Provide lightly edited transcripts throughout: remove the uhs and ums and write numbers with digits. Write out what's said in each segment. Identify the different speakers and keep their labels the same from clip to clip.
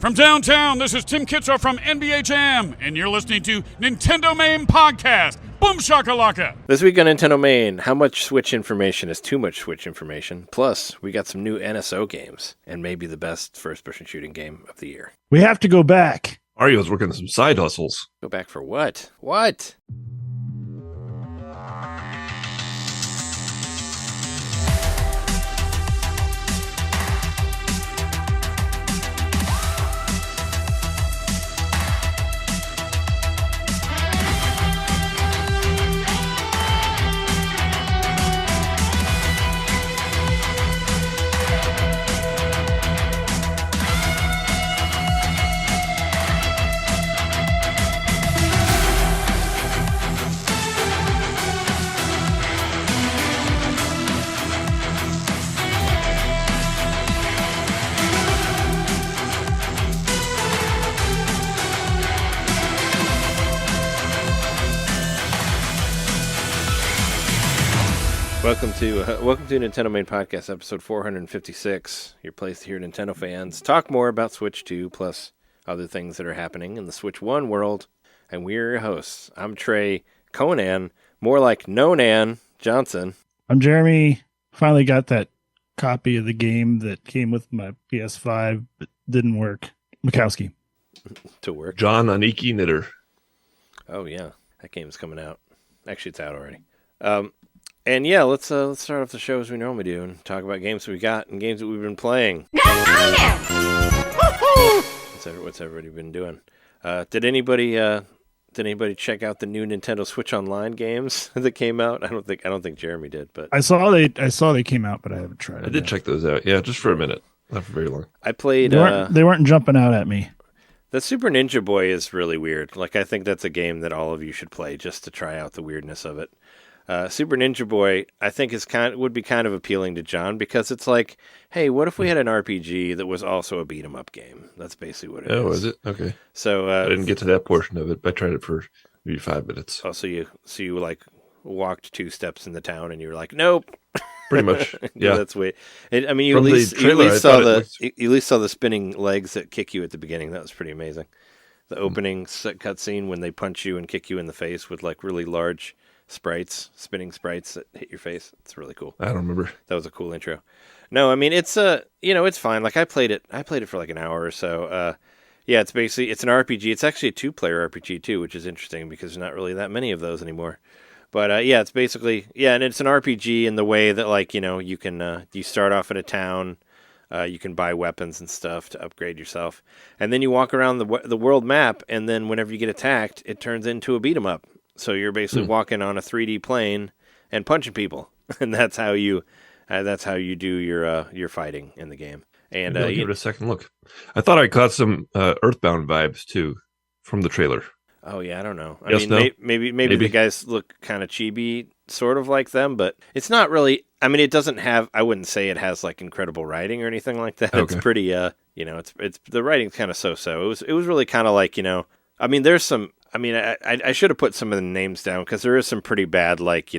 Speaker 1: From downtown, this is Tim Kitzer from NBA Jam, and you're listening to NintenDomain Podcast. Boom shakalaka!
Speaker 2: This week on NintenDomain, how much Switch information is too much Switch information? Plus, we got some new NSO games, and maybe the best first-person shooting game of the year.
Speaker 3: We have to go back.
Speaker 4: Mario's working some side hustles.
Speaker 2: Go back for what? What? Welcome to NintenDomain Podcast, episode 456. Your place to hear Nintendo fans talk more about Switch 2, plus other things that are happening in the Switch 1 world. And we're your hosts. I'm Trey Conan, more like Nonan Johnson.
Speaker 3: I'm Jeremy. Finally got that copy of the game that came with my PS5, but didn't work. Mikowski.
Speaker 2: To work.
Speaker 4: John Aniki Knitter.
Speaker 2: Oh, yeah. That game's coming out. Actually, it's out already. And yeah, let's start off the show as we normally do and talk about games we got and games that we've been playing. What's everybody been doing? Did anybody check out the new Nintendo Switch Online games that came out? I don't think Jeremy did, but
Speaker 3: I saw they came out, but I haven't tried it.
Speaker 4: I did check those out. Yeah, just for a minute, not for very long.
Speaker 2: I played.
Speaker 3: They weren't jumping out at me.
Speaker 2: The Super Ninja Boy is really weird. Like, I think that's a game that all of you should play just to try out the weirdness of it. Super Ninja Boy, I think would be kind of appealing to John because it's like, hey, what if we had an RPG that was also a beat 'em up game? That's basically what it is.
Speaker 4: Oh, is it? Okay.
Speaker 2: So
Speaker 4: I didn't get to that portion of it. I tried it for maybe 5 minutes.
Speaker 2: Oh, so you like walked 2 steps in the town and you were like, nope.
Speaker 4: Pretty much. Yeah.
Speaker 2: That's weird. I mean, you at least saw the spinning legs that kick you at the beginning. That was pretty amazing. The opening cutscene when they punch you and kick you in the face with like really large spinning sprites that hit your face. It's really cool.
Speaker 4: I don't remember.
Speaker 2: That was a cool intro. No, I mean, it's it's fine. Like I played it for like an hour or so. Yeah, it's an RPG. It's actually a 2-player RPG too, which is interesting because there's not really that many of those anymore. But yeah, it's basically, and it's an RPG in the way that like, you can you start off in a town, you can buy weapons and stuff to upgrade yourself. And then you walk around the world map, and then whenever you get attacked, it turns into a beat 'em up. So you're basically walking on a 3D plane and punching people, and that's how you do your fighting in the game. And
Speaker 4: give it a second look. I thought I caught some Earthbound vibes too from the trailer.
Speaker 2: Oh yeah, I don't know. Maybe the guys look kind of chibi, sort of like them, but it's not really. I mean, it doesn't have. I wouldn't say it has like incredible writing or anything like that. Okay. It's pretty. It's the writing's kind of so-so. It was really kind of like I mean, there's some. I mean, I should have put some of the names down because there is some pretty bad, like,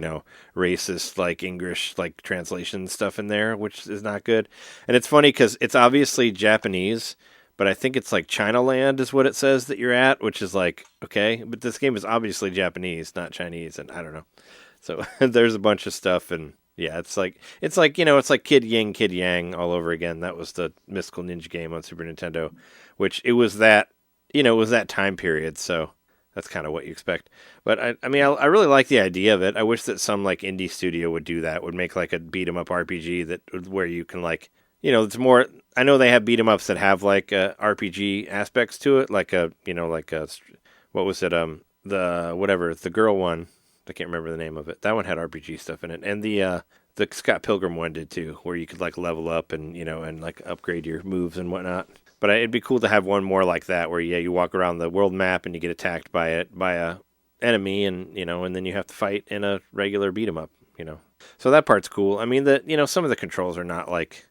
Speaker 2: racist, like, English, like, translation stuff in there, which is not good. And it's funny because it's obviously Japanese, but I think it's like China Land is what it says that you're at, which is like, okay, but this game is obviously Japanese, not Chinese, and I don't know. So there's a bunch of stuff, and yeah, it's like Kid Yin, Kid Yang all over again. That was the Mystical Ninja game on Super Nintendo, which it was that time period, so that's kind of what you expect. But I mean, I really like the idea of it. I wish that some like indie studio would do that, would make like a beat 'em up RPG where you can like, it's more. I know they have beat 'em ups that have like RPG aspects to it, like what was it? The girl one. I can't remember the name of it. That one had RPG stuff in it, and the Scott Pilgrim one did too, where you could like level up and and like upgrade your moves and whatnot. But it'd be cool to have one more like that, where you walk around the world map and you get attacked by a enemy, and and then you have to fight in a regular beat 'em up. So that part's cool. I mean, some of the controls are not like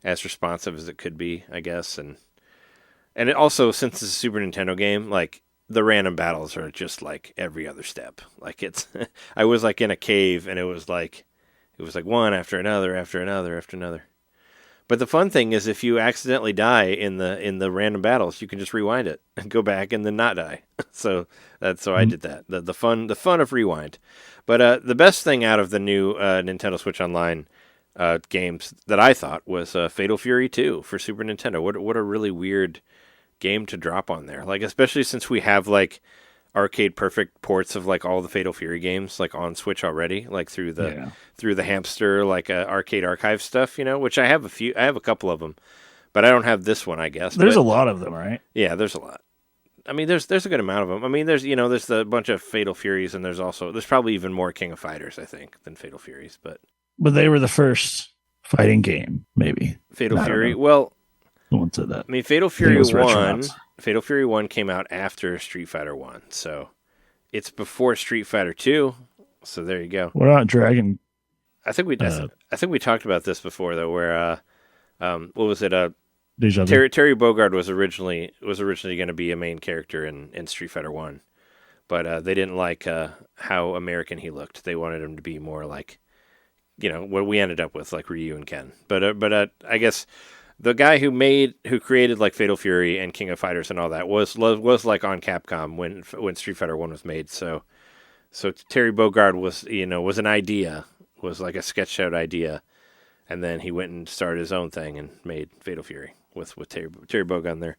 Speaker 2: as responsive as it could be, I guess, and it also, since it's a Super Nintendo game, like the random battles are just like every other step. Like I was like in a cave, and it was like one after another after another after another. But the fun thing is, if you accidentally die in the random battles, you can just rewind it and go back and then not die. So I did that. The fun of rewind. But the best thing out of the new Nintendo Switch Online games that I thought was Fatal Fury 2 for Super Nintendo. What a really weird game to drop on there. Like, especially since we have like arcade perfect ports of like all the Fatal Fury games like on Switch already, like through the hamster like arcade archive stuff, which I have a couple of them, but I don't have this one, I guess.
Speaker 3: There's a lot of them, right?
Speaker 2: Yeah, there's a lot. I mean, there's a good amount of them. I mean, there's the bunch of Fatal Furies, and there's probably even more King of Fighters, I think, than Fatal Furies, but
Speaker 3: they were the first fighting game, maybe.
Speaker 2: Fatal Fury. Well,
Speaker 3: someone said that.
Speaker 2: I mean, Fatal Fury 1. Fatal Fury 1 came out after Street Fighter 1, so it's before Street Fighter 2. So there you go.
Speaker 3: What about Dragon?
Speaker 2: I think we talked about this before though, where what was it? Terry Bogard was originally going to be a main character in Street Fighter 1, but they didn't like how American he looked. They wanted him to be more like, what we ended up with, like Ryu and Ken. But I guess the guy who created like Fatal Fury and King of Fighters and all that was like on Capcom when Street Fighter 1 was made. So Terry Bogard was an idea, was like a sketched out idea, and then he went and started his own thing and made Fatal Fury with Terry Bogard there.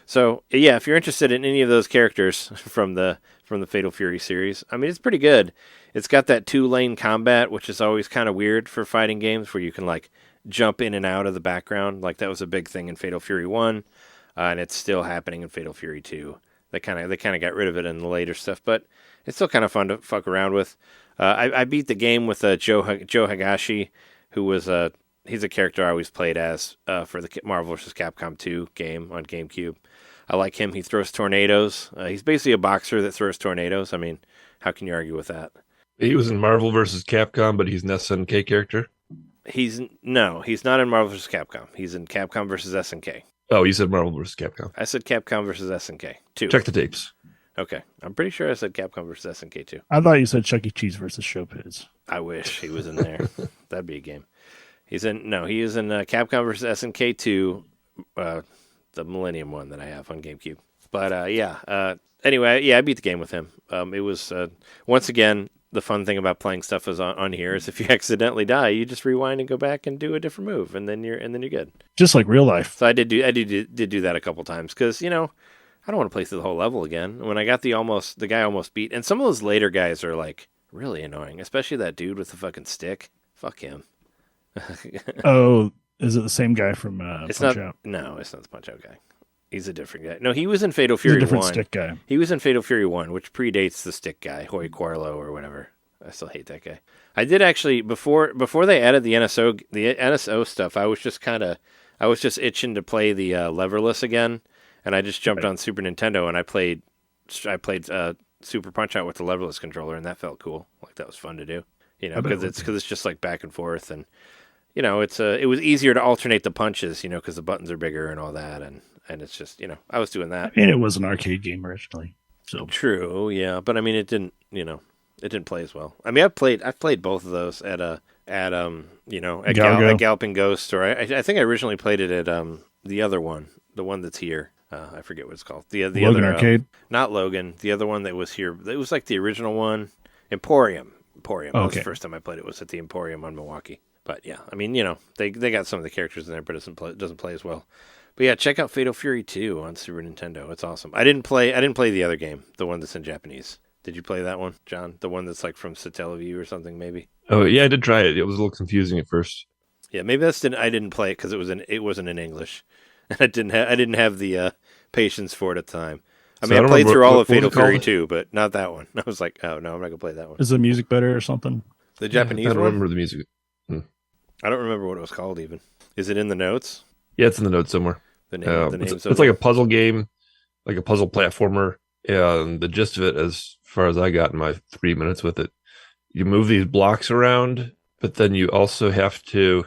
Speaker 2: So yeah, if you're interested in any of those characters from the Fatal Fury series, I mean, it's pretty good. It's got that 2-lane combat, which is always kind of weird for fighting games, where you can like jump in and out of the background. Like that was a big thing in Fatal Fury 1, and it's still happening in Fatal Fury 2. They kind of got rid of it in the later stuff, but it's still kind of fun to fuck around with. I beat the game with Joe Higashi, who was he's a character I always played as for the Marvel vs. Capcom 2 game on GameCube. I like him. He throws tornadoes. He's basically a boxer that throws tornadoes. I mean, how can you argue with that?
Speaker 4: He was in Marvel vs. Capcom, but he's an SNK character?
Speaker 2: He's not in Marvel vs. Capcom. He's in Capcom vs. SNK.
Speaker 4: Oh, you said Marvel vs. Capcom.
Speaker 2: I said Capcom vs. SNK 2.
Speaker 4: Check the tapes.
Speaker 2: Okay. I'm pretty sure I said Capcom vs. SNK 2.
Speaker 3: I thought you said Chuck E. Cheese versus Showbiz.
Speaker 2: I wish he was in there. That'd be a game. He is in Capcom vs. SNK 2, the Millennium one that I have on GameCube. But anyway, I beat the game with him. It was once again, the fun thing about playing stuff is on here is if you accidentally die, you just rewind and go back and do a different move, and then you're good.
Speaker 3: Just like real life.
Speaker 2: So I did do that a couple times because I don't want to play through the whole level again. When I got the guy almost beat, and some of those later guys are like really annoying, especially that dude with the fucking stick. Fuck him.
Speaker 3: Oh, is it the same guy from Punch Out?
Speaker 2: No, it's not the Punch Out guy. He's a different guy. No, he was in Fatal Fury 1.
Speaker 3: He's a different stick guy.
Speaker 2: He was in Fatal Fury 1, which predates the stick guy, Hoy Quarlo or whatever. I still hate that guy. I did actually, before they added the NSO stuff, I was just itching to play the leverless again, and I just jumped on Super Nintendo and I played Super Punch Out with the leverless controller, and that felt cool. Like that was fun to do. Because it's just like back and forth, and it was easier to alternate the punches, because the buttons are bigger and all that, and it's just, I was doing that.
Speaker 3: And it was an arcade game originally. So
Speaker 2: true, yeah, but I mean, it didn't play as well. I mean, I've played both of those at Galloping Ghost, or I think I originally played it at the other one, the one that's here. I forget what it's called. The
Speaker 3: Logan
Speaker 2: other
Speaker 3: Arcade,
Speaker 2: not Logan. The other one that was here. It was like the original one, Emporium. That was the first time I played it. Was at the Emporium on Milwaukee. But yeah, I mean, they got some of the characters in there, but it doesn't play as well. But yeah, check out Fatal Fury 2 on Super Nintendo. It's awesome. I didn't play the other game, the one that's in Japanese. Did you play that one, John? The one that's like from Satellaview or something, maybe?
Speaker 4: Oh yeah, I did try it. It was a little confusing at first.
Speaker 2: Yeah, maybe I didn't play it because it wasn't in English, and I didn't have the patience for it at the time. I mean, I played through all of Fatal Fury 2, but not that one. I was like, oh no, I'm not gonna play that one.
Speaker 3: Is the music better or something?
Speaker 2: The Japanese one?
Speaker 4: I don't remember the music.
Speaker 2: I don't remember what it was called even. Is it in the notes?
Speaker 4: Yeah, it's in the notes somewhere.
Speaker 2: The name.
Speaker 4: It's like a puzzle game, like a puzzle platformer. And the gist of it, as far as I got in my 3 minutes with it, you move these blocks around, but then you also have to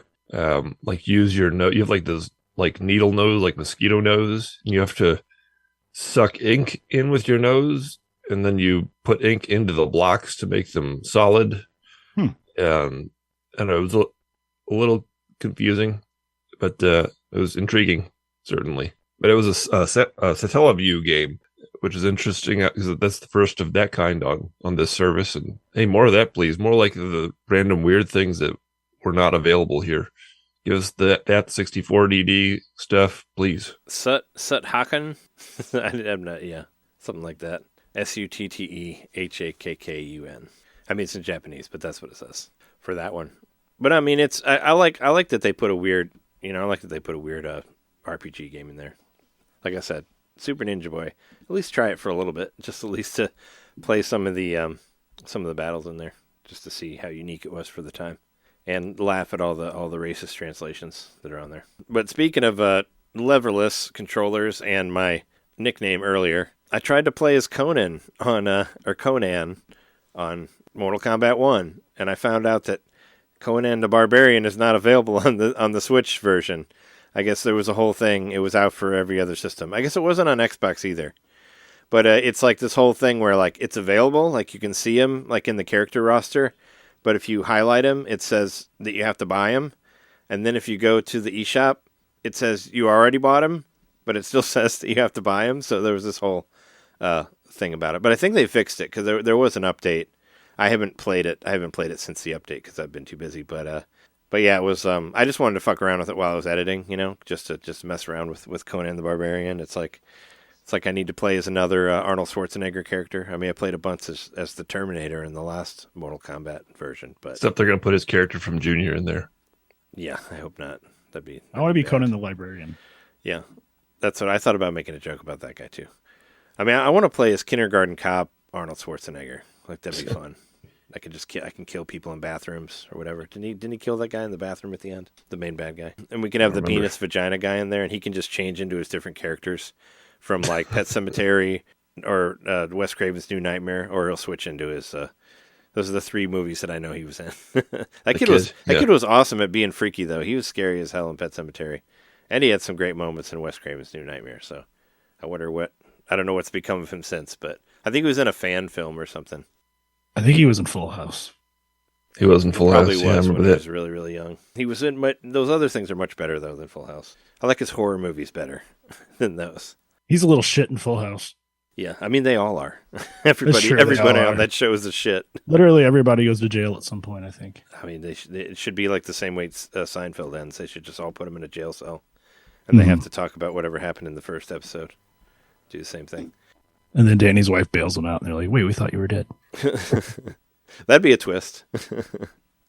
Speaker 4: use your nose. You have like this like needle nose, like mosquito nose, and you have to suck ink in with your nose, and then you put ink into the blocks to make them solid. And it was a little confusing, but it was intriguing, certainly. But it was a Satellaview game, which is interesting because that's the first of that kind on this service. And hey, more of that, please. More like the random weird things that were not available here. Give us that 64DD stuff, please.
Speaker 2: Sutte Hakkun? I'm not, something like that. SUTTEHAKKUN. I mean, it's in Japanese, but that's what it says for that one. But I mean, I like that they put a weird, RPG game in there. Like I said, Super Ninja Boy. At least try it for a little bit, just at least to play some of the battles in there, just to see how unique it was for the time, and laugh at all the racist translations that are on there. But speaking of leverless controllers and my nickname earlier, I tried to play as Conan on Mortal Kombat 1, and I found out that Conan the Barbarian is not available on the Switch version. I guess there was a whole thing. It was out for every other system. I guess it wasn't on Xbox either. But it's like this whole thing where like it's available, like you can see him like in the character roster, but if you highlight him, it says that you have to buy him. And then if you go to the eShop, it says you already bought him, but it still says that you have to buy him. So there was this whole thing about it. But I think they fixed it because there was an update. I haven't played it since the update because I've been too busy. But yeah, it was. I just wanted to fuck around with it while I was editing, just to mess around with Conan the Barbarian. It's like I need to play as another Arnold Schwarzenegger character. I mean, I played a bunch as the Terminator in the last Mortal Kombat version, but
Speaker 4: except they're going to put his character from Junior in there.
Speaker 2: Yeah, I hope not.
Speaker 3: I want to be bad. Conan the Librarian.
Speaker 2: Yeah, that's what I thought about, making a joke about that guy too. I mean, I want to play as kindergarten cop Arnold Schwarzenegger. Like that'd be fun. I can kill people in bathrooms or whatever. Didn't he kill that guy in the bathroom at the end? The main bad guy. And we can have the penis vagina guy in there, and he can just change into his different characters from like Pet Sematary or Wes Craven's New Nightmare, or he'll switch into his. Those are the 3 movies that I know he was in. That kid was awesome at being freaky though. He was scary as hell in Pet Sematary, and he had some great moments in Wes Craven's New Nightmare. So I don't know what's become of him since, but I think he was in a fan film or something.
Speaker 3: I think he was in Full House.
Speaker 4: He was in Full House.
Speaker 2: Probably was when he was really, really young. He was in. Those other things are much better though than Full House. I like his horror movies better than those.
Speaker 3: He's a little shit in Full House.
Speaker 2: Yeah, I mean they all are. Everybody on that show is a shit.
Speaker 3: Literally everybody goes to jail at some point, I think.
Speaker 2: I mean, it should be like the same way Seinfeld ends. They should just all put him in a jail cell, and they have to talk about whatever happened in the first episode. Do the same thing.
Speaker 3: And then Danny's wife bails him out, and they're like, "Wait, we thought you were dead."
Speaker 2: That'd be a twist.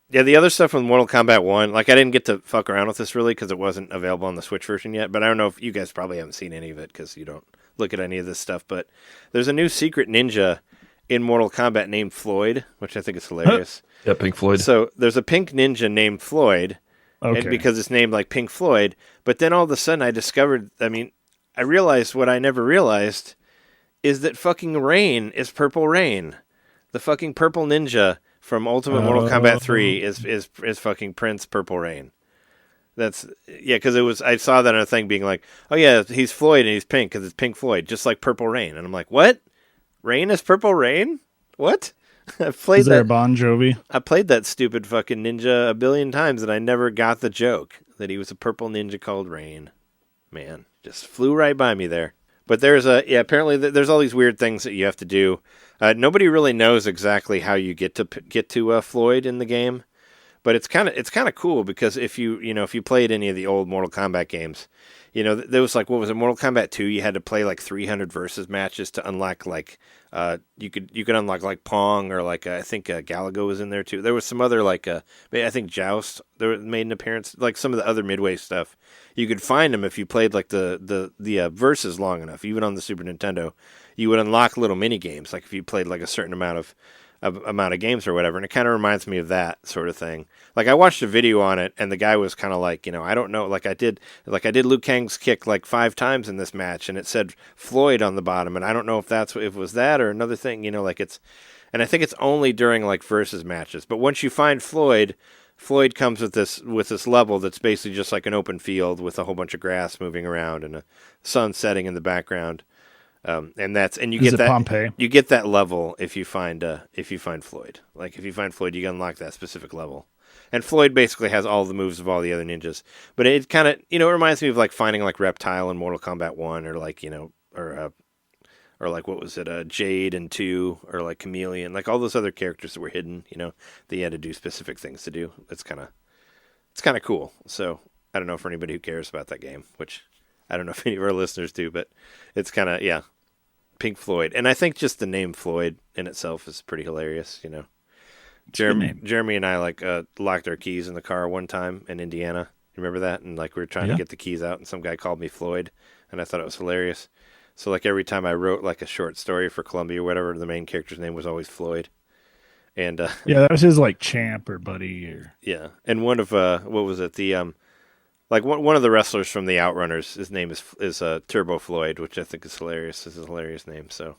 Speaker 2: Yeah, the other stuff with Mortal Kombat 1, like I didn't get to fuck around with this really because it wasn't available on the Switch version yet, but I don't know if you guys probably haven't seen any of it because you don't look at any of this stuff, but there's a new secret ninja in Mortal Kombat named Floyd, which I think is hilarious.
Speaker 4: Yeah, Pink Floyd.
Speaker 2: So there's a pink ninja named Floyd,
Speaker 3: and
Speaker 2: because it's named like Pink Floyd, but then all of a sudden I realized what I never realized is that fucking Rain is Purple Rain. The fucking purple ninja from Ultimate Mortal Kombat 3 is fucking Prince Purple Rain. Because I saw that on a thing being like, oh yeah, he's Floyd and he's pink because it's Pink Floyd, just like Purple Rain. And I'm like, what? Rain is Purple Rain? What?
Speaker 3: Is there a Bon Jovi?
Speaker 2: I played that stupid fucking ninja a billion times and I never got the joke that he was a purple ninja called Rain. Man, just flew right by me there. But apparently there's all these weird things that you have to do. Nobody really knows exactly how you get to Floyd in the game, but it's kind of cool because if you played any of the old Mortal Kombat games, there was like, what was it, Mortal Kombat 2? You had to play like 300 versus matches to unlock like you could unlock like Pong, or like I think Galago was in there too. There was some other like I think Joust made an appearance, like some of the other Midway stuff. You could find them if you played like the verses long enough. Even on the Super Nintendo, you would unlock little mini games, like if you played like a certain amount of games or whatever. And it kind of reminds me of that sort of thing. Like I watched a video on it, and the guy was kind of like, I don't know, like I did Liu Kang's kick like 5 times in this match, and it said Floyd on the bottom, and I don't know if it was that or another thing, like it's, and I think it's only during like versus matches. But once you find Floyd comes with this level that's basically just like an open field with a whole bunch of grass moving around and a sun setting in the background. You get that
Speaker 3: Pompeii?
Speaker 2: You get that level if you find Floyd. Like if you find Floyd, you can unlock that specific level. And Floyd basically has all the moves of all the other ninjas. But it kind of, it reminds me of like finding like Reptile in Mortal Kombat 1 or like, or like what was it, Jade in 2 or like Chameleon, like all those other characters that were hidden, that you had to do specific things to do. It's kind of cool. So I don't know for anybody who cares about that game, which I don't know if any of our listeners do, but it's kind of, yeah, Pink Floyd. And I think just the name Floyd in itself is pretty hilarious, Jeremy and I locked our keys in the car one time in Indiana. You remember that? And like we were trying to get the keys out, and some guy called me Floyd, and I thought it was hilarious. So like every time I wrote like a short story for Columbia or whatever, the main character's name was always Floyd. And
Speaker 3: that was his like champ or buddy or
Speaker 2: and one of what was it, the like one of the wrestlers from the Outrunners, his name is Turbo Floyd, which I think is hilarious. This is a hilarious name. So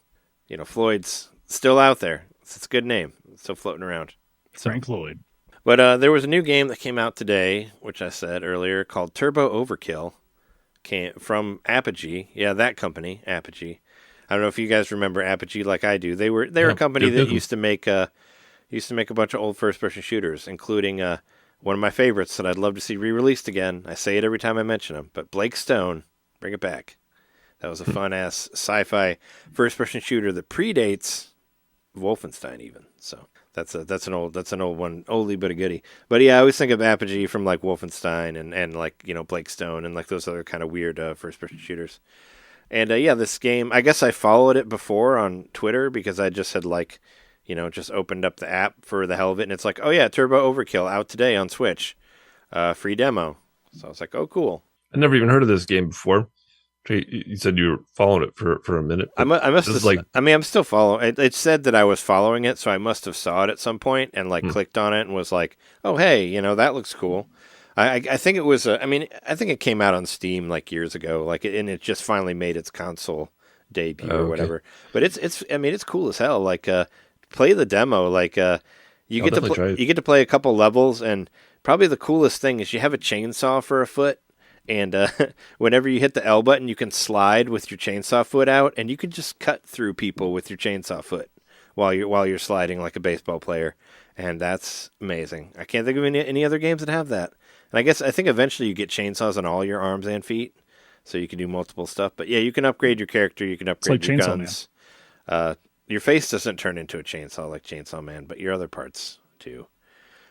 Speaker 2: Floyd's still out there. It's a good name. It's still floating around.
Speaker 3: Frank Floyd.
Speaker 2: But there was a new game that came out today, which I said earlier, called Turbo Overkill, from Apogee. Yeah, that company, Apogee. I don't know if you guys remember Apogee like I do. They were a company that used to make a bunch of old first-person shooters, including one of my favorites that I'd love to see re-released again. I say it every time I mention them, but Blake Stone, bring it back. That was a fun-ass sci-fi first-person shooter that predates Wolfenstein even. So that's an old one, oldie but a goodie. But yeah, I always think of Apogee from like Wolfenstein and like Blake Stone and like those other kind of weird first person shooters. And this game, I guess I followed it before on Twitter because I just had like just opened up the app for the hell of it, and it's like, oh yeah, Turbo Overkill out today on Switch, free demo. So I was like, oh cool.
Speaker 4: I never even heard of this game before. You said you were following it for a minute.
Speaker 2: I must have, I'm still following. It said that I was following it, so I must have saw it at some point and like clicked on it and was like, oh hey, that looks cool. I think it was. I think it came out on Steam like years ago, and it just finally made its console debut or whatever. But it's cool as hell. Like play the demo. Like you get to play a couple levels, and probably the coolest thing is you have a chainsaw for a foot. And whenever you hit the L button, you can slide with your chainsaw foot out, and you can just cut through people with your chainsaw foot while you're sliding like a baseball player, and that's amazing. I can't think of any other games that have that. And I think eventually you get chainsaws on all your arms and feet, so you can do multiple stuff. But yeah, you can upgrade your character, you can upgrade your guns. Your face doesn't turn into a chainsaw like Chainsaw Man, but your other parts do.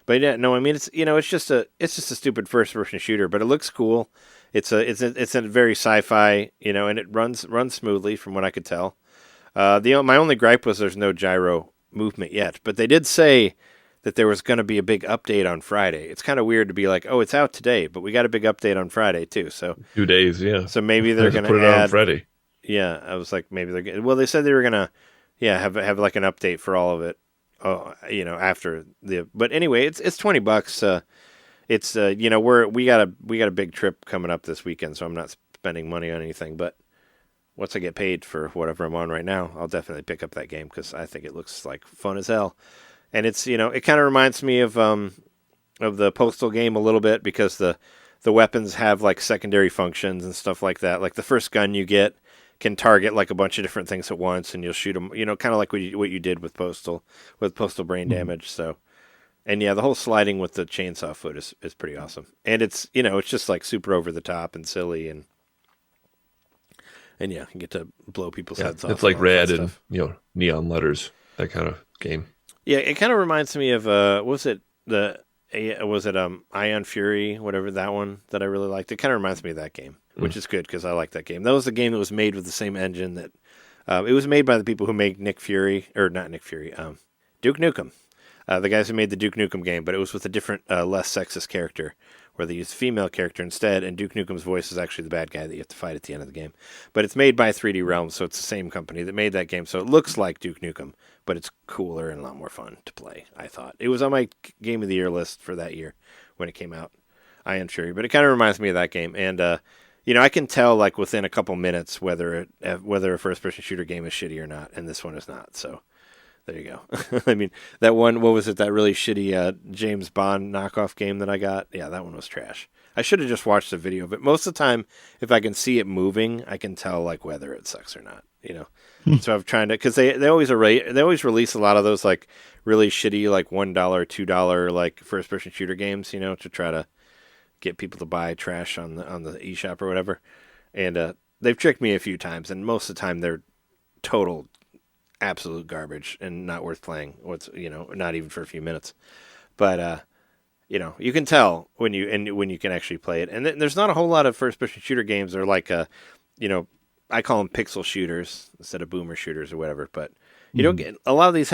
Speaker 2: But yeah, no, I mean it's just a stupid first person shooter, but it looks cool. It's a very sci-fi, and it runs smoothly from what I could tell. My only gripe was there's no gyro movement yet, but they did say that there was going to be a big update on Friday. It's kind of weird to be like, oh, it's out today, but we got a big update on Friday too. So
Speaker 4: 2 days, yeah.
Speaker 2: So maybe they're going to
Speaker 4: put it out on Friday.
Speaker 2: Yeah, I was like, maybe they're. Well, they said they were going to, have like an update for all of it. After the, but anyway, it's $20. It's we got a big trip coming up this weekend, so I'm not spending money on anything. But once I get paid for whatever I'm on right now, I'll definitely pick up that game because I think it looks like fun as hell. And it's it kind of reminds me of the Postal game a little bit because the weapons have like secondary functions and stuff like that. Like the first gun you get can target like a bunch of different things at once, and you'll shoot them, kind of like what you did with Postal brain damage. So, and yeah, the whole sliding with the chainsaw foot is pretty awesome. And it's, it's just like super over the top and silly, and yeah, you get to blow people's heads off.
Speaker 4: It's like red and, neon letters, that kind of game.
Speaker 2: Yeah. It kind of reminds me of, was it Ion Fury, whatever, that one that I really liked. It kind of reminds me of that game, which is good because I like that game. That was the game that was made with the same engine that it was made by the people who make Duke Nukem. The guys who made the Duke Nukem game, but it was with a different, less sexist character, where they used a female character instead, and Duke Nukem's voice is actually the bad guy that you have to fight at the end of the game. But it's made by 3D Realms, so it's the same company that made that game, so it looks like Duke Nukem, but it's cooler and a lot more fun to play, I thought. It was on my Game of the Year list for that year when it came out, Ion Fury, but it kind of reminds me of that game, and I can tell like within a couple minutes whether a first-person shooter game is shitty or not, and this one is not, so there you go. I mean, that one, what was it, that really shitty James Bond knockoff game that I got? Yeah, that one was trash. I should have just watched the video of it. Most of the time, if I can see it moving, I can tell like whether it sucks or not. So I'm trying to, because they always release a lot of those like really shitty like $1, $2 like first person shooter games, to try to get people to buy trash on the eShop or whatever. And they've tricked me a few times, and most of the time they're total absolute garbage and not worth playing. Not even for a few minutes. But you can tell when you can actually play it. And there's not a whole lot of first person shooter games that are like I call them pixel shooters instead of boomer shooters or whatever. But you don't get a lot of these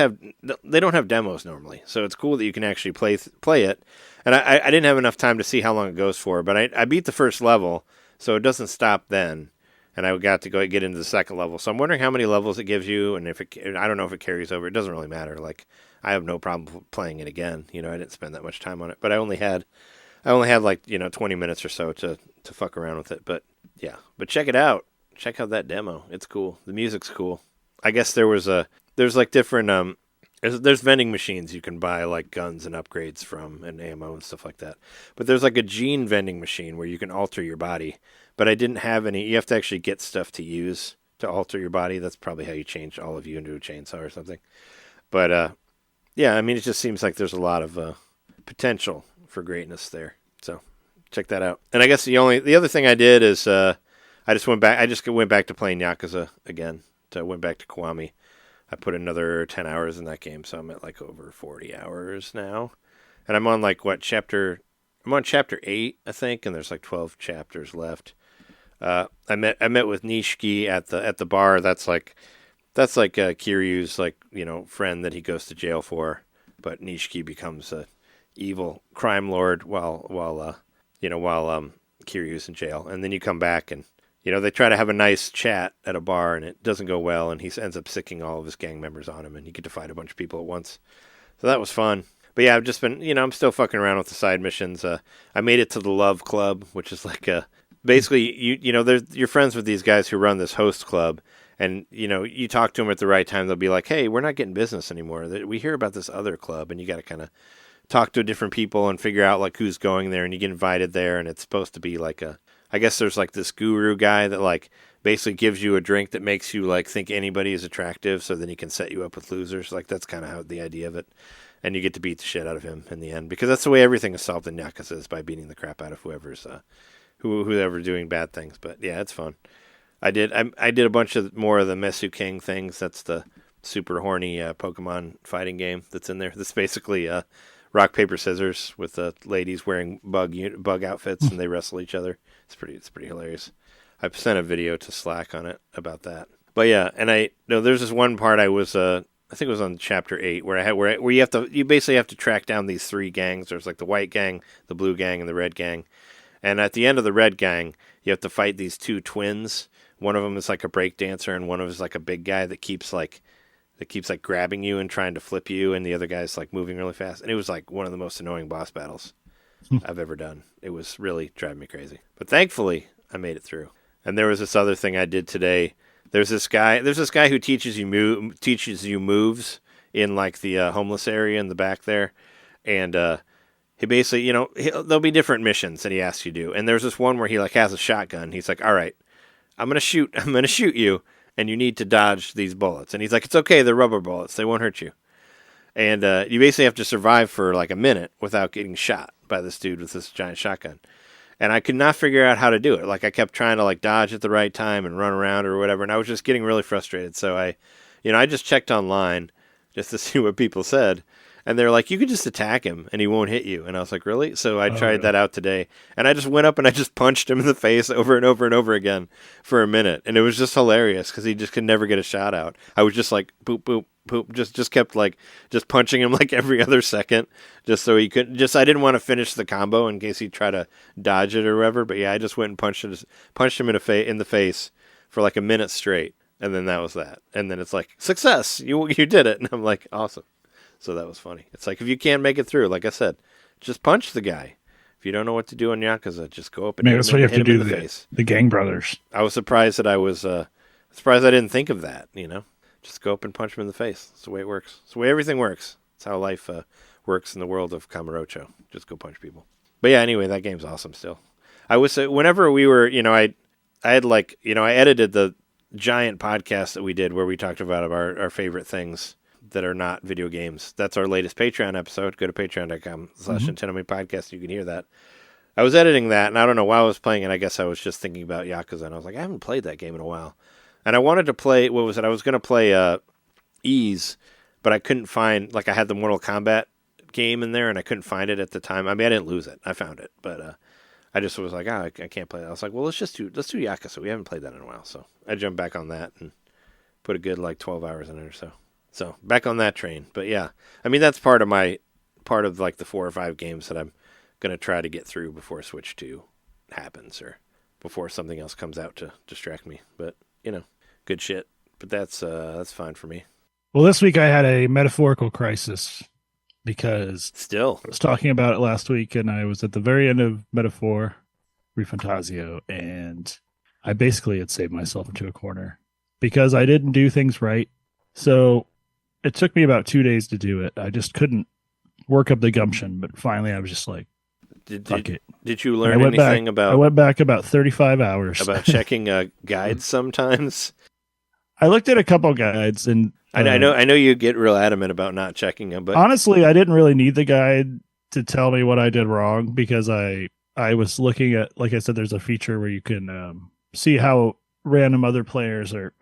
Speaker 2: they don't have demos normally, so it's cool that you can actually play it. And I didn't have enough time to see how long it goes for, but I beat the first level, so it doesn't stop then. And I got to go get into the second level. So I'm wondering how many levels it gives you, and I don't know if it carries over. It doesn't really matter. Like, I have no problem playing it again. I didn't spend that much time on it, but I only had like 20 minutes or so to fuck around with it. But yeah, but check it out. Check out that demo. It's cool. The music's cool. I guess there's like different there's vending machines you can buy like guns and upgrades from and ammo and stuff like that. But there's like a gene vending machine where you can alter your body. But I didn't have any. You have to actually get stuff to use to alter your body. That's probably how you change all of you into a chainsaw or something. But yeah, I mean, it just seems like there's a lot of potential for greatness there. So check that out. And I guess the other thing I did is I just went back to playing Yakuza again. So I went back to Kiwami. I put another 10 hours in that game, so I'm at like over 40 hours now. And I'm on like chapter 8, I think, and there's like 12 chapters left. I met with Nishiki at the bar. That's like Kiryu's like friend that he goes to jail for, but Nishiki becomes a evil crime lord while Kiryu's in jail, and then you come back and they try to have a nice chat at a bar, and it doesn't go well, and he ends up sicking all of his gang members on him, and you get to fight a bunch of people at once. So that was fun. But yeah, I've just been I'm still fucking around with the side missions. I made it to the Love Club, which is like basically you're friends with these guys who run this host club, and you talk to them at the right time, they'll be like, hey, we're not getting business anymore. We hear about this other club, and you got to kind of talk to different people and figure out like who's going there, and you get invited there, and it's supposed to be like I guess there's like this guru guy that like basically gives you a drink that makes you like think anybody is attractive, so then he can set you up with losers. Like that's kind of how the idea of it. And you get to beat the shit out of him in the end, because that's the way everything is solved in Yakuza, is by beating the crap out of whoever's whoever doing bad things. But yeah, it's fun. I did a bunch of more of the Mesu King things. That's the super horny Pokemon fighting game that's in there. That's basically rock paper scissors with the ladies wearing bug outfits and they wrestle each other. It's pretty hilarious. I sent a video to Slack on it about that. But yeah, and there's this one part I think it was on chapter 8 where you basically have to track down these 3 gangs. There's like the white gang, the blue gang, and the red gang. And at the end of the red gang, you have to fight these 2 twins. One of them is like a break dancer, and one of them is like a big guy that keeps grabbing you and trying to flip you, and the other guy's like moving really fast. And it was like one of the most annoying boss battles I've ever done. It was really driving me crazy. But thankfully, I made it through. And there was this other thing I did today. There's this guy who teaches you moves in like the homeless area in the back there, and he basically there'll be different missions that he asks you to do. And there's this one where he like has a shotgun. He's like, all right, I'm gonna shoot you, and you need to dodge these bullets. And he's like, it's okay, they're rubber bullets, they won't hurt you. And you basically have to survive for like a minute without getting shot by this dude with this giant shotgun. And I could not figure out how to do it. Like I kept trying to like dodge at the right time and run around or whatever, and I was just getting really frustrated. So I just checked online just to see what people said, and they're like, you could just attack him and he won't hit you. And I was like, really? So I tried that out today, and I just went up and I just punched him in the face over and over and over again for a minute, and it was just hilarious because he just could never get a shot out. I was just like boop boop poop, just kept like just punching him like every other second, just so he couldn't. Just I didn't want to finish the combo in case he'd try to dodge it or whatever. But yeah, I just went and punched him in the face for like a minute straight, and then that was that. And then it's like, success, you did it, and I'm like, awesome. So that was funny. It's like if you can't make it through, like I said, just punch the guy. If you don't know what to do on Yakuza, just go up and
Speaker 3: that's what you have to do. The Gang Brothers.
Speaker 2: I was surprised that I didn't think of that. Just go up and punch him in the face. That's the way it works. It's the way everything works. It's how life works in the world of Kamurocho. Just go punch people. But yeah, anyway, that game's awesome still. I was whenever we were, I had like, I edited the giant podcast that we did where we talked about our favorite things that are not video games. That's our latest Patreon episode. Go to patreon.com/NintenDomain podcast. You can hear that. I was editing that, and I don't know why I was playing it. I guess I was just thinking about Yakuza, and I was like, I haven't played that game in a while. And I wanted to play, what was it? I was going to play Ease, but I couldn't find, like I had the Mortal Kombat game in there, and I couldn't find it at the time. I mean, I didn't lose it. I found it, but I just was like, I can't play that. I was like, well, let's do Yakuza. We haven't played that in a while, so I jumped back on that and put a good 12 hours in it or so. So back on that train. But yeah, I mean, that's part of like the 4 or 5 games that I'm going to try to get through before Switch 2 happens or before something else comes out to distract me. But, good shit. But that's fine for me.
Speaker 3: Well, this week I had a metaphorical crisis because
Speaker 2: still
Speaker 3: I was talking about it last week, and I was at the very end of Metaphor, Refantazio, and I basically had saved myself into a corner because I didn't do things right. So it took me about 2 days to do it. I just couldn't work up the gumption, but finally I was just like, fuck it.
Speaker 2: Did you learn anything about...
Speaker 3: I went back about 35 hours.
Speaker 2: About checking guides sometimes?
Speaker 3: I looked at a couple guides, and...
Speaker 2: I know you get real adamant about not checking them, but...
Speaker 3: Honestly, I didn't really need the guide to tell me what I did wrong, because I was looking at, like I said, there's a feature where you can see how random other players are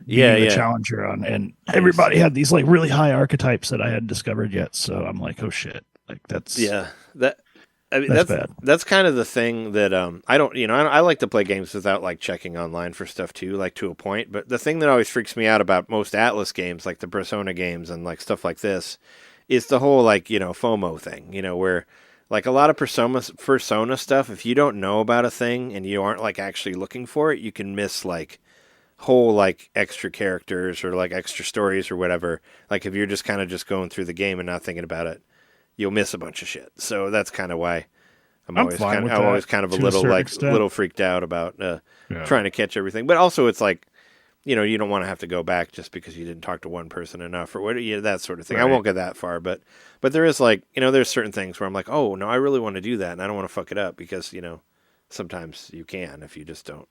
Speaker 3: being the challenger on, and everybody had these really high archetypes that I hadn't discovered yet. So I'm like, oh shit, that's that's bad.
Speaker 2: That's kind of the thing that I don't, I like to play games without checking online for stuff too, to a point. But the thing that always freaks me out about most Atlas games, like the Persona games and stuff like this, is the whole FOMO thing. Where a lot of Persona stuff, if you don't know about a thing and you aren't actually looking for it, you can miss whole extra characters or extra stories or whatever. If you're just kind of just going through the game and not thinking about it, you'll miss a bunch of shit. So that's kind of why I'm always kind of a little freaked out about trying to catch everything. But also it's you don't want to have to go back just because you didn't talk to one person enough or what, that sort of thing. Right. I won't get that far, but there is there's certain things where I'm like, oh no, I really want to do that, and I don't want to fuck it up because sometimes you can if you just don't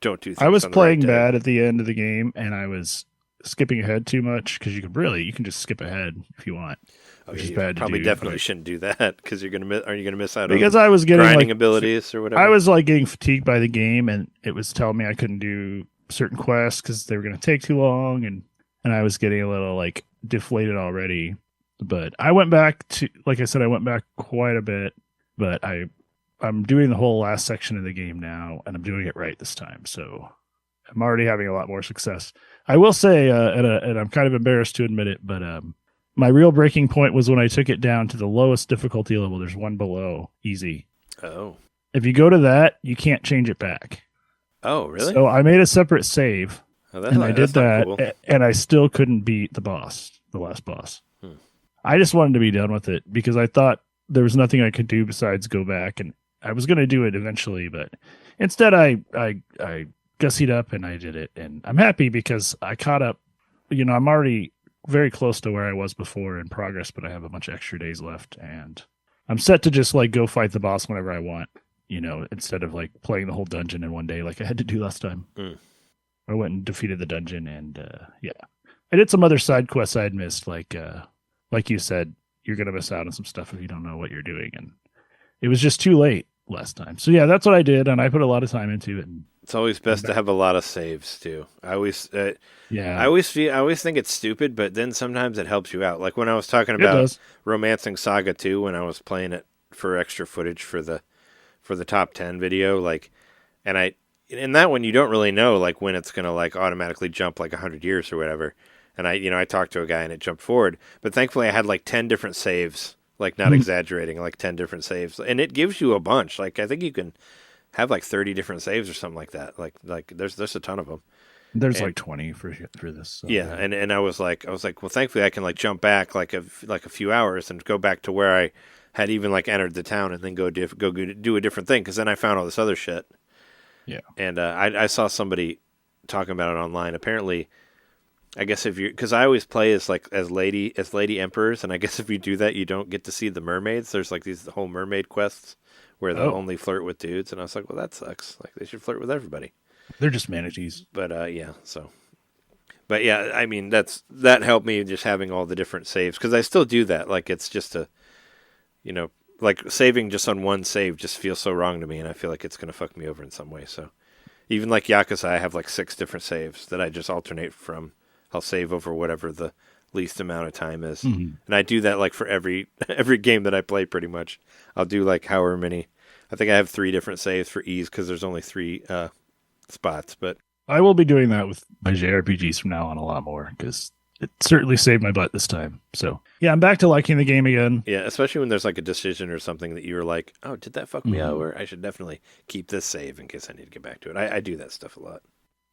Speaker 2: do things.
Speaker 3: I was playing bad at the end of the game, and I was skipping ahead too much because you can just skip ahead if you want. Which is bad
Speaker 2: probably
Speaker 3: to do,
Speaker 2: definitely shouldn't do that because are you going to miss out
Speaker 3: because
Speaker 2: on
Speaker 3: I was getting
Speaker 2: grinding abilities or whatever.
Speaker 3: I was getting fatigued by the game, and it was telling me I couldn't do certain quests because they were going to take too long, and I was getting a little deflated already. But I went back to, like I said, I went back quite a bit, but I'm doing the whole last section of the game now, and I'm doing it right this time. So I'm already having a lot more success. I will say, and I'm kind of embarrassed to admit it, but my real breaking point was when I took it down to the lowest difficulty level. There's one below, easy.
Speaker 2: Oh.
Speaker 3: If you go to that, you can't change it back.
Speaker 2: Oh, really?
Speaker 3: So I made a separate save, and I did that, cool. And I still couldn't beat the last boss. I just wanted to be done with it because I thought there was nothing I could do besides go back, and I was going to do it eventually, but instead I gussied up and I did it, and I'm happy because I caught up. I'm already very close to where I was before in progress, but I have a bunch of extra days left, and I'm set to just go fight the boss whenever I want, instead of playing the whole dungeon in one day like I had to do last time. I went and defeated the dungeon, and I did some other side quests I had missed, like you said, you're going to miss out on some stuff if you don't know what you're doing, and it was just too late last time. So yeah, that's what I did, and I put a lot of time into it. And
Speaker 2: it's always best to have a lot of saves too. I always think it's stupid, but then sometimes it helps you out. Like when I was talking about Romancing Saga 2, when I was playing it for extra footage for the top 10 video, and in that one you don't really know when it's gonna automatically jump 100 years or whatever. And I talked to a guy and it jumped forward, but thankfully I had 10 different saves, not exaggerating, 10 different saves, and it gives you a bunch. I think you can have 30 different saves or something like that. There's a ton of them.
Speaker 3: There's 20 for this. So.
Speaker 2: Yeah, and I was like, well, thankfully I can jump back a few hours and go back to where I had even entered the town and then go do a different thing, because then I found all this other shit.
Speaker 3: Yeah,
Speaker 2: and I saw somebody talking about it online. Apparently, I guess because I always play as lady emperors, and I guess if you do that, you don't get to see the mermaids. There's these whole mermaid quests where they'll only flirt with dudes. And I was like, well, that sucks. Like, they should flirt with everybody.
Speaker 3: They're just manatees.
Speaker 2: But, yeah, so. But, yeah, I mean, that helped me just having all the different saves. Because I still do that. Like, it's just like, saving just on one save just feels so wrong to me. And I feel like it's going to fuck me over in some way. So, even like Yakuza, I have, like, 6 different saves that I just alternate from. I'll save over whatever the least amount of time is. Mm-hmm. And I do that like for every game that I play pretty much. I'll do like however many. I think I have 3 different saves for ease because there's only 3 spots. But
Speaker 3: I will be doing that with my JRPGs from now on a lot more because it certainly saved my butt this time. So yeah, I'm back to liking the game again.
Speaker 2: Yeah, especially when there's like a decision or something that you were like, oh, did that fuck me over? I should definitely keep this save in case I need to get back to it. I do that stuff a lot.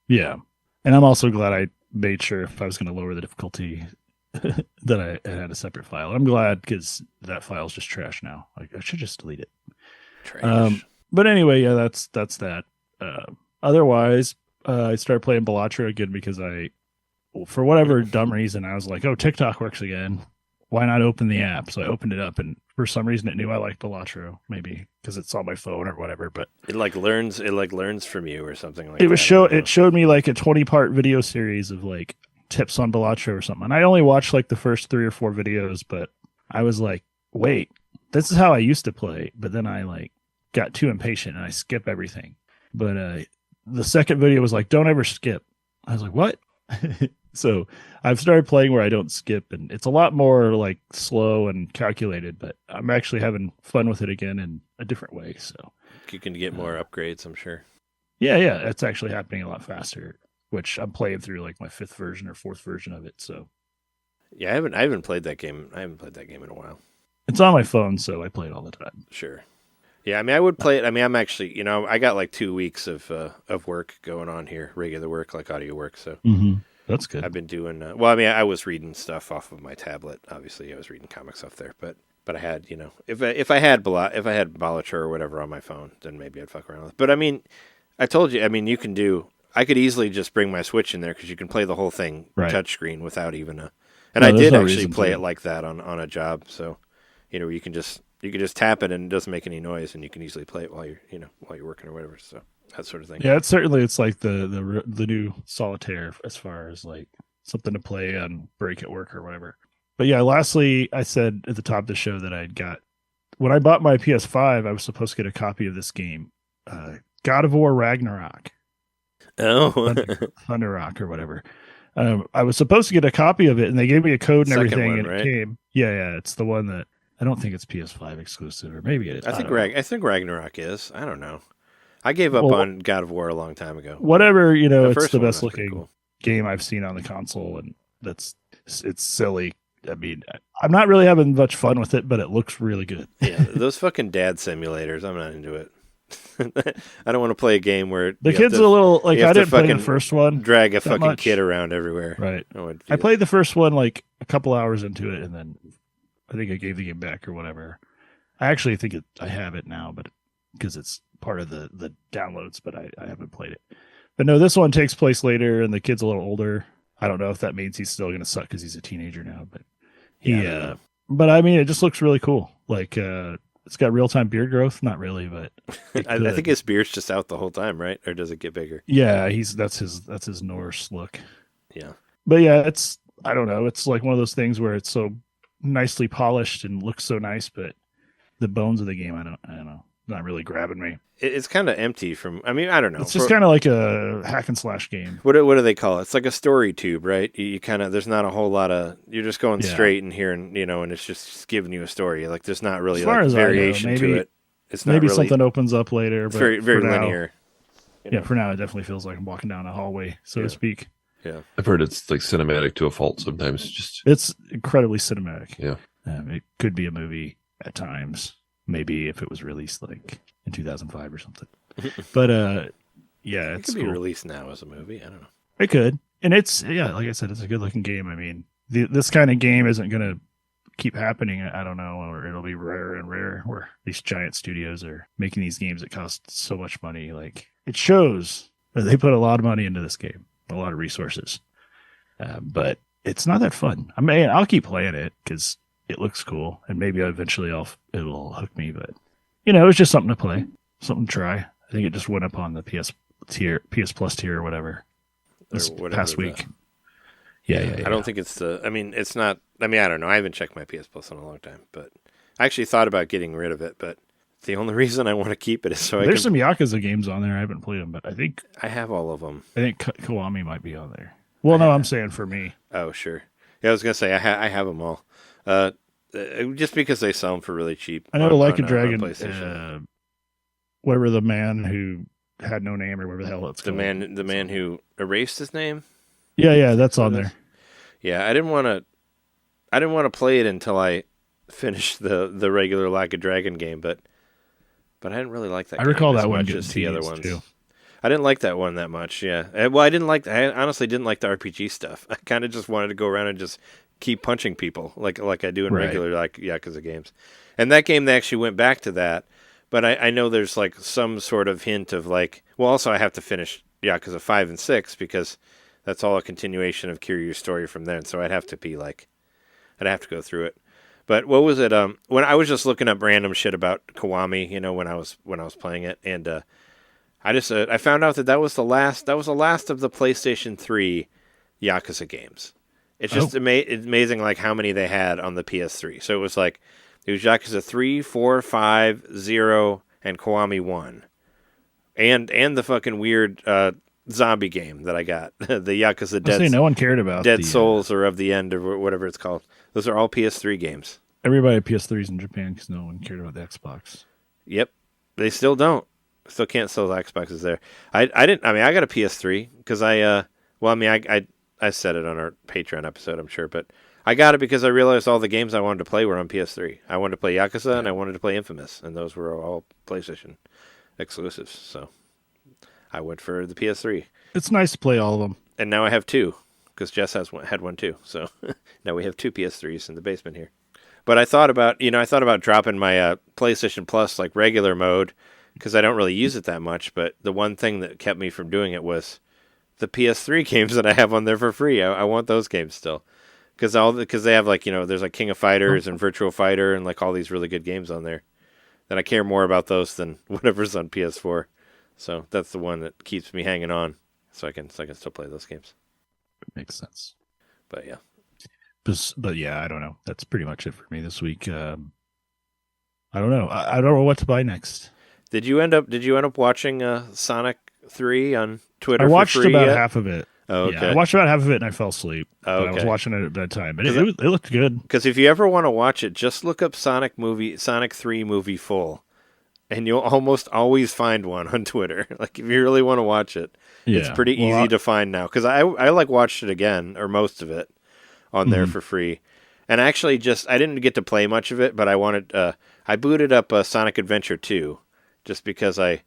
Speaker 3: Yeah. And I'm also glad I made sure if I was going to lower the difficulty that I had a separate file. I'm glad because that file's just trash now. Like I should just delete it.
Speaker 2: Trash.
Speaker 3: But anyway, yeah, that's that. Otherwise, I started playing Balatro again because for whatever dumb reason, I was like, oh, TikTok works again. Why not open the app? So I opened it up, and for some reason, it knew I liked Balatro, maybe because it's on my phone or whatever. But
Speaker 2: it learns from you or something like
Speaker 3: that. It showed me like a 20-part video series of like tips on Balatro or something. And I only watched like the first 3 or 4 videos, but I was like, wait, this is how I used to play. But then I like got too impatient and I skip everything. But the second video was like, don't ever skip. I was like, what? So I've started playing where I don't skip, and it's a lot more like slow and calculated, but I'm actually having fun with it again in a different way. So
Speaker 2: you can get more upgrades, I'm sure.
Speaker 3: Yeah, it's actually happening a lot faster, which I'm playing through like my 5th version or 4th version of it. So
Speaker 2: yeah, I haven't played that game. I haven't played that game in a while.
Speaker 3: It's on my phone, so I play it all the time.
Speaker 2: Sure. Yeah, I mean, I would play it. I mean, I'm actually, I got like 2 weeks of work going on here, regular work, like audio work. So
Speaker 3: that's good.
Speaker 2: I've been doing, I was reading stuff off of my tablet. Obviously, I was reading comics off there, but I had, if I had Balatro or whatever on my phone, then maybe I'd fuck around with it. But I mean, I told you, I mean, I could easily just bring my Switch in there because you can play the whole thing touchscreen without even and I did actually play it like that on a job. So, you can just tap it and it doesn't make any noise, and you can easily play it while you're working or whatever. So that sort of thing.
Speaker 3: Yeah, it's like the new Solitaire as far as like something to play on break at work or whatever. But yeah, lastly, I said at the top of the show that I'd got when I bought my PS5, I was supposed to get a copy of this game, God of War Ragnarok.
Speaker 2: Oh,
Speaker 3: Thunder Rock or whatever. I was supposed to get a copy of it, and they gave me a code and everything, and it came. Yeah, it's the one that. I don't think it's PS5 exclusive, or maybe it is.
Speaker 2: I think Ragnarok is. I don't know. I gave up on God of War a long time ago.
Speaker 3: Whatever, it's the best looking game I've seen on the console, and it's silly. I mean, I'm not really having much fun with it, but it looks really good.
Speaker 2: Yeah, those fucking dad simulators, I'm not into it. I don't want to play a game where
Speaker 3: the kid's a little like I didn't play the first one.
Speaker 2: Drag a fucking kid around everywhere.
Speaker 3: Right. I played the first one like a couple hours into it, and then I think I gave the game back or whatever. I actually think I have it now, but because it's part of the downloads, but I haven't played it. But no, this one takes place later, and the kid's a little older. I don't know if that means he's still going to suck because he's a teenager now, but but I mean, it just looks really cool. Like it's got real time beard growth. Not really, but
Speaker 2: I think his beard's just out the whole time, right? Or does it get bigger?
Speaker 3: Yeah, that's his Norse look.
Speaker 2: Yeah,
Speaker 3: but yeah, I don't know. It's like one of those things where it's so nicely polished and looks so nice, but the bones of the game, I don't know, not really grabbing me.
Speaker 2: It's kind of empty I don't know.
Speaker 3: It's just kind of like a hack and slash game.
Speaker 2: What do they call it? It's like a story tube, right? You kind of, there's not a whole lot of, you're just going straight and hearing, and it's just giving you a story. Like there's not really like variation to it. It's not
Speaker 3: maybe
Speaker 2: really,
Speaker 3: something opens up later, but
Speaker 2: it's very linear.
Speaker 3: Yeah, for now it definitely feels like I'm walking down a hallway, so to speak.
Speaker 2: Yeah,
Speaker 4: I've heard it's like cinematic to a fault sometimes.
Speaker 3: It's incredibly cinematic.
Speaker 4: Yeah,
Speaker 3: it could be a movie at times. Maybe if it was released like in 2005 or something. But it
Speaker 2: could be released now as a movie. I don't know.
Speaker 3: It could, and it's like I said, it's a good looking game. I mean, this kind of game isn't going to keep happening. I don't know, or it'll be rarer and rarer. Where these giant studios are making these games that cost so much money. Like it shows that they put a lot of money into this game, a lot of resources. But it's not that fun. I mean, I'll keep playing it because it looks cool, and maybe eventually it'll hook me. But it was just something to play, something to try. I think it just went up on the PS Plus tier or whatever this past week. Yeah.
Speaker 2: I don't think it's it's not. I don't know. I haven't checked my PS Plus in a long time, but I actually thought about getting rid of it. But the only reason I want to keep it is so
Speaker 3: there's some Yakuza games on there. I haven't played them, but I think
Speaker 2: I have all of them.
Speaker 3: I think Kiwami might be on there. Well, no, I'm saying for me.
Speaker 2: Oh, sure. Yeah, I was gonna say I have them all. Just because they sell them for really cheap.
Speaker 3: I know Like a Dragon. Whatever the man who had no name or whatever the hell it's called.
Speaker 2: The man who erased his name.
Speaker 3: Yeah, that's on there.
Speaker 2: Yeah, I didn't want to play it until I finished the regular Like a Dragon game, but I didn't really like that.
Speaker 3: I recall that
Speaker 2: one
Speaker 3: getting
Speaker 2: as the other ones
Speaker 3: too.
Speaker 2: I didn't like that one that much. Yeah, well, I honestly didn't like the RPG stuff. I kind of just wanted to go around and just keep punching people like I do in regular like Yakuza games. And that game they actually went back to that. But I know there's like some sort of hint of like, well, also I have to finish Yakuza 5 and 6 because that's all a continuation of Kiryu's story from then. So I'd have to go through it. But what was it? When I was just looking up random shit about Kiwami, when I was playing it, and I found out that was the last of the PlayStation 3 Yakuza games. It's just amazing like how many they had on the PS3. So it was Yakuza 3, 4, 5, 0, and Kiwami 1. And the fucking weird zombie game that I got. The Yakuza Dead
Speaker 3: no one cared about
Speaker 2: Dead Souls or Of the End or whatever it's called. Those are all PS3 games.
Speaker 3: Everybody had PS3s in Japan because no one cared about the Xbox.
Speaker 2: Yep. They still don't. Still can't sell the Xboxes there. I got a PS3 because I said it on our Patreon episode, I'm sure, but I got it because I realized all the games I wanted to play were on PS3. I wanted to play Yakuza and I wanted to play Infamous, and those were all PlayStation exclusives. So I went for the PS3.
Speaker 3: It's nice to play all of them.
Speaker 2: And now I have two because Jess had one too. So now we have two PS3s in the basement here. But I thought about dropping my PlayStation Plus like regular mode because I don't really use it that much. But the one thing that kept me from doing it was the PS3 games that I have on there for free. I want those games still. Because they have there's like King of Fighters and Virtual Fighter and like all these really good games on there that I care more about those than whatever's on PS4. So that's the one that keeps me hanging on, so I can still play those games.
Speaker 3: Makes sense.
Speaker 2: But yeah,
Speaker 3: but yeah, I don't know. That's pretty much it for me this week. I don't know. I don't know what to buy next.
Speaker 2: Did you end up watching Sonic 3 on Twitter?
Speaker 3: I watched
Speaker 2: for free
Speaker 3: about
Speaker 2: yet?
Speaker 3: half of it.
Speaker 2: Oh, okay.
Speaker 3: Yeah, I watched about half of it and I fell asleep.
Speaker 2: Oh, okay.
Speaker 3: I was watching it at that time, but it looked good.
Speaker 2: Because if you ever want to watch it, just look up Sonic 3 movie full, and you'll almost always find one on Twitter. Like if you really want to watch it, it's pretty easy to find now. Because I watched it again, or most of it, on there for free. And actually, I didn't get to play much of it, but I booted up Sonic Adventure 2, just because I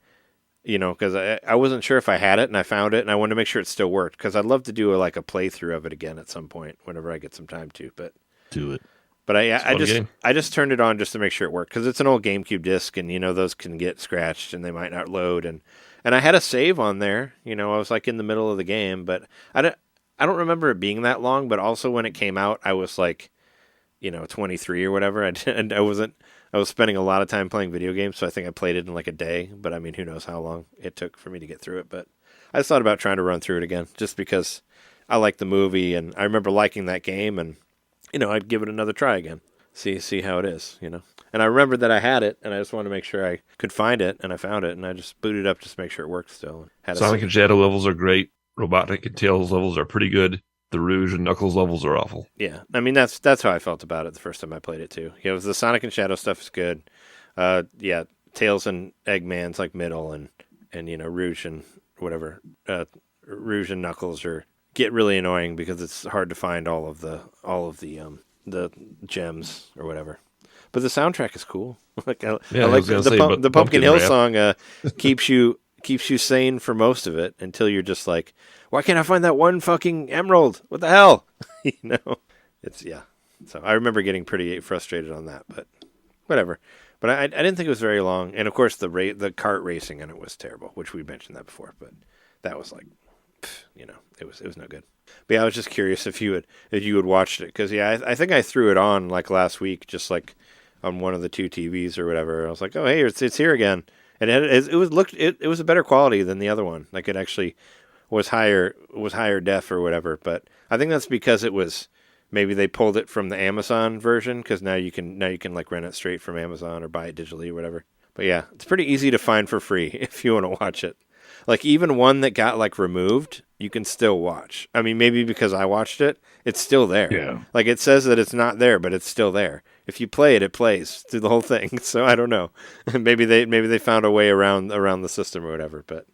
Speaker 2: wasn't sure if I had it, and I found it, and I wanted to make sure it still worked, because I'd love to do a playthrough of it again at some point, whenever I get some time to. But
Speaker 3: do it.
Speaker 2: But I just turned it on just to make sure it worked, because it's an old GameCube disc, and those can get scratched and they might not load, and I had a save on there. I was in the middle of the game, but I don't remember it being that long. But also when it came out, I was 23 or whatever. I was spending a lot of time playing video games, so I think I played it in a day. But who knows how long it took for me to get through it. But I just thought about trying to run through it again, just because I like the movie, and I remember liking that game, and I'd give it another try again, see how it is, And I remembered that I had it, and I just wanted to make sure I could find it, and I found it, and I just booted up just to make sure it worked still.
Speaker 4: Sonic and Shadow levels are great. Robotnik and Tails levels are pretty good. The Rouge and Knuckles levels are awful.
Speaker 2: Yeah, that's how I felt about it the first time I played it too. Yeah, it was the Sonic and Shadow stuff is good. Tails and Eggman's middle, and Rouge and whatever. Rouge and Knuckles get really annoying because it's hard to find all of the gems or whatever. But the soundtrack is cool. The Pumpkin Hill song keeps you sane for most of it until you're just like, why can't I find that one fucking emerald? What the hell? So I remember getting pretty frustrated on that, but whatever. But I didn't think it was very long, and of course the kart racing in it was terrible, which we mentioned that before. But that was it was no good. But yeah, I was just curious if you had watched it, because I think I threw it on last week, just on one of the two TVs or whatever. I was like, oh, hey, it's here again. And it was a better quality than the other one. Like it actually was higher def or whatever. But I think that's because it was maybe they pulled it from the Amazon version, because now you can like rent it straight from Amazon or buy it digitally or whatever. But yeah, it's pretty easy to find for free if you want to watch it. Like even one that got like removed, you can still watch. I mean, maybe because I watched it, it's still there.
Speaker 3: Yeah.
Speaker 2: Like it says that it's not there, but it's still there. If you play it, it plays through the whole thing. So I don't know. maybe they found a way around the system or whatever. But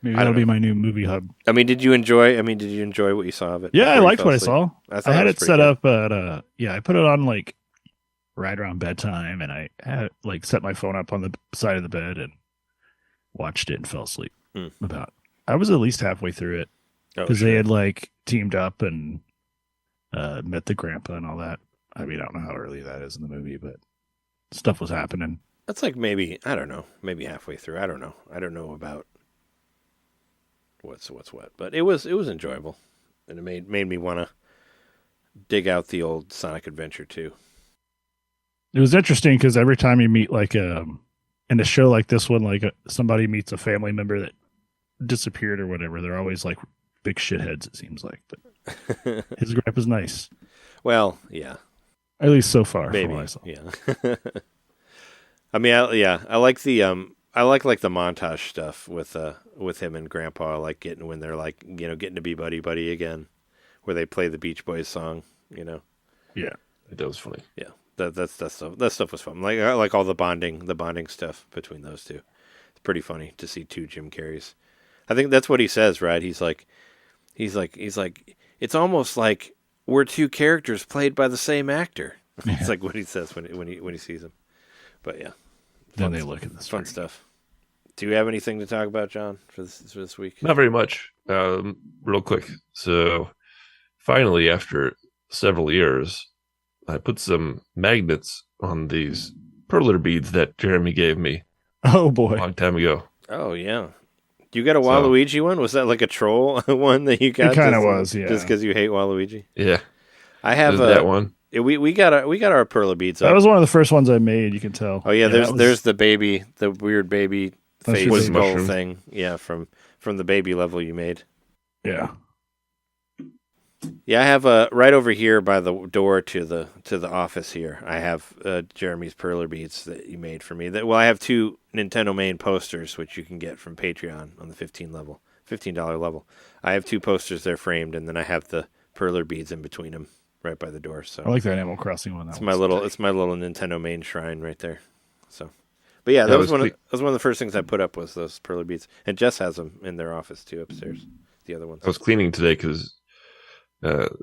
Speaker 3: maybe that'll be my new movie hub.
Speaker 2: I mean, did you enjoy what you saw of it?
Speaker 3: Yeah, I liked what I saw. I had it set up at I put it on like right around bedtime, and I had like set my phone up on the side of the bed and watched it and fell asleep. I was at least halfway through it because they had like teamed up and met the grandpa and all that. I mean, I don't know how early that is in the movie, but stuff was happening.
Speaker 2: That's like maybe halfway through. I don't know. I don't know about what's what, but it was enjoyable, and it made me want to dig out the old Sonic Adventure 2.
Speaker 3: It was interesting because every time you meet like in a show like this one, like somebody meets a family member that disappeared or whatever, they're always like big shitheads, it seems like. But his grandpa's nice.
Speaker 2: Well, yeah.
Speaker 3: At least so far.
Speaker 2: Maybe.
Speaker 3: From what I saw.
Speaker 2: Yeah. I mean, I like the the montage stuff with him and Grandpa, like when they're like, getting to be buddy again, where they play the Beach Boys song,
Speaker 3: Yeah.
Speaker 4: That was funny.
Speaker 2: Yeah. That stuff was fun. Like all the bonding stuff between those two. It's pretty funny to see two Jim Carreys. I think that's what he says, right? He's like, it's almost like we're two characters played by the same actor.
Speaker 3: Yeah.
Speaker 2: It's like what he says when he sees him. But yeah,
Speaker 3: then they look at this
Speaker 2: fun stuff. Do you have anything to talk about, John, for this week?
Speaker 4: Not very much. Real quick. So finally, after several years, I put some magnets on these perler beads that Jeremy gave me.
Speaker 3: Oh boy,
Speaker 4: a long time ago.
Speaker 2: Oh yeah. You got a Waluigi one? Was that like a troll one that you got?
Speaker 3: It kind of was, yeah.
Speaker 2: Just because you hate Waluigi?
Speaker 4: Yeah.
Speaker 2: I have
Speaker 4: that one.
Speaker 2: We got our perler beads up.
Speaker 3: That was one of the first ones I made, you can tell.
Speaker 2: Oh yeah, there's the weird baby face skull thing. Yeah, from the baby level you made.
Speaker 3: Yeah.
Speaker 2: Yeah, I have right over here by the door to the office here. I have Jeremy's perler beads that you made for me. I have two NintenDomain posters, which you can get from Patreon on the $15 level. I have two posters there framed, and then I have the perler beads in between them, right by the door. So
Speaker 3: I like that Animal Crossing one.
Speaker 2: It's my little NintenDomain shrine right there. So, but yeah, that was one of the first things I put up was those perler beads, and Jess has them in their office too upstairs. The other ones.
Speaker 4: I was cleaning today because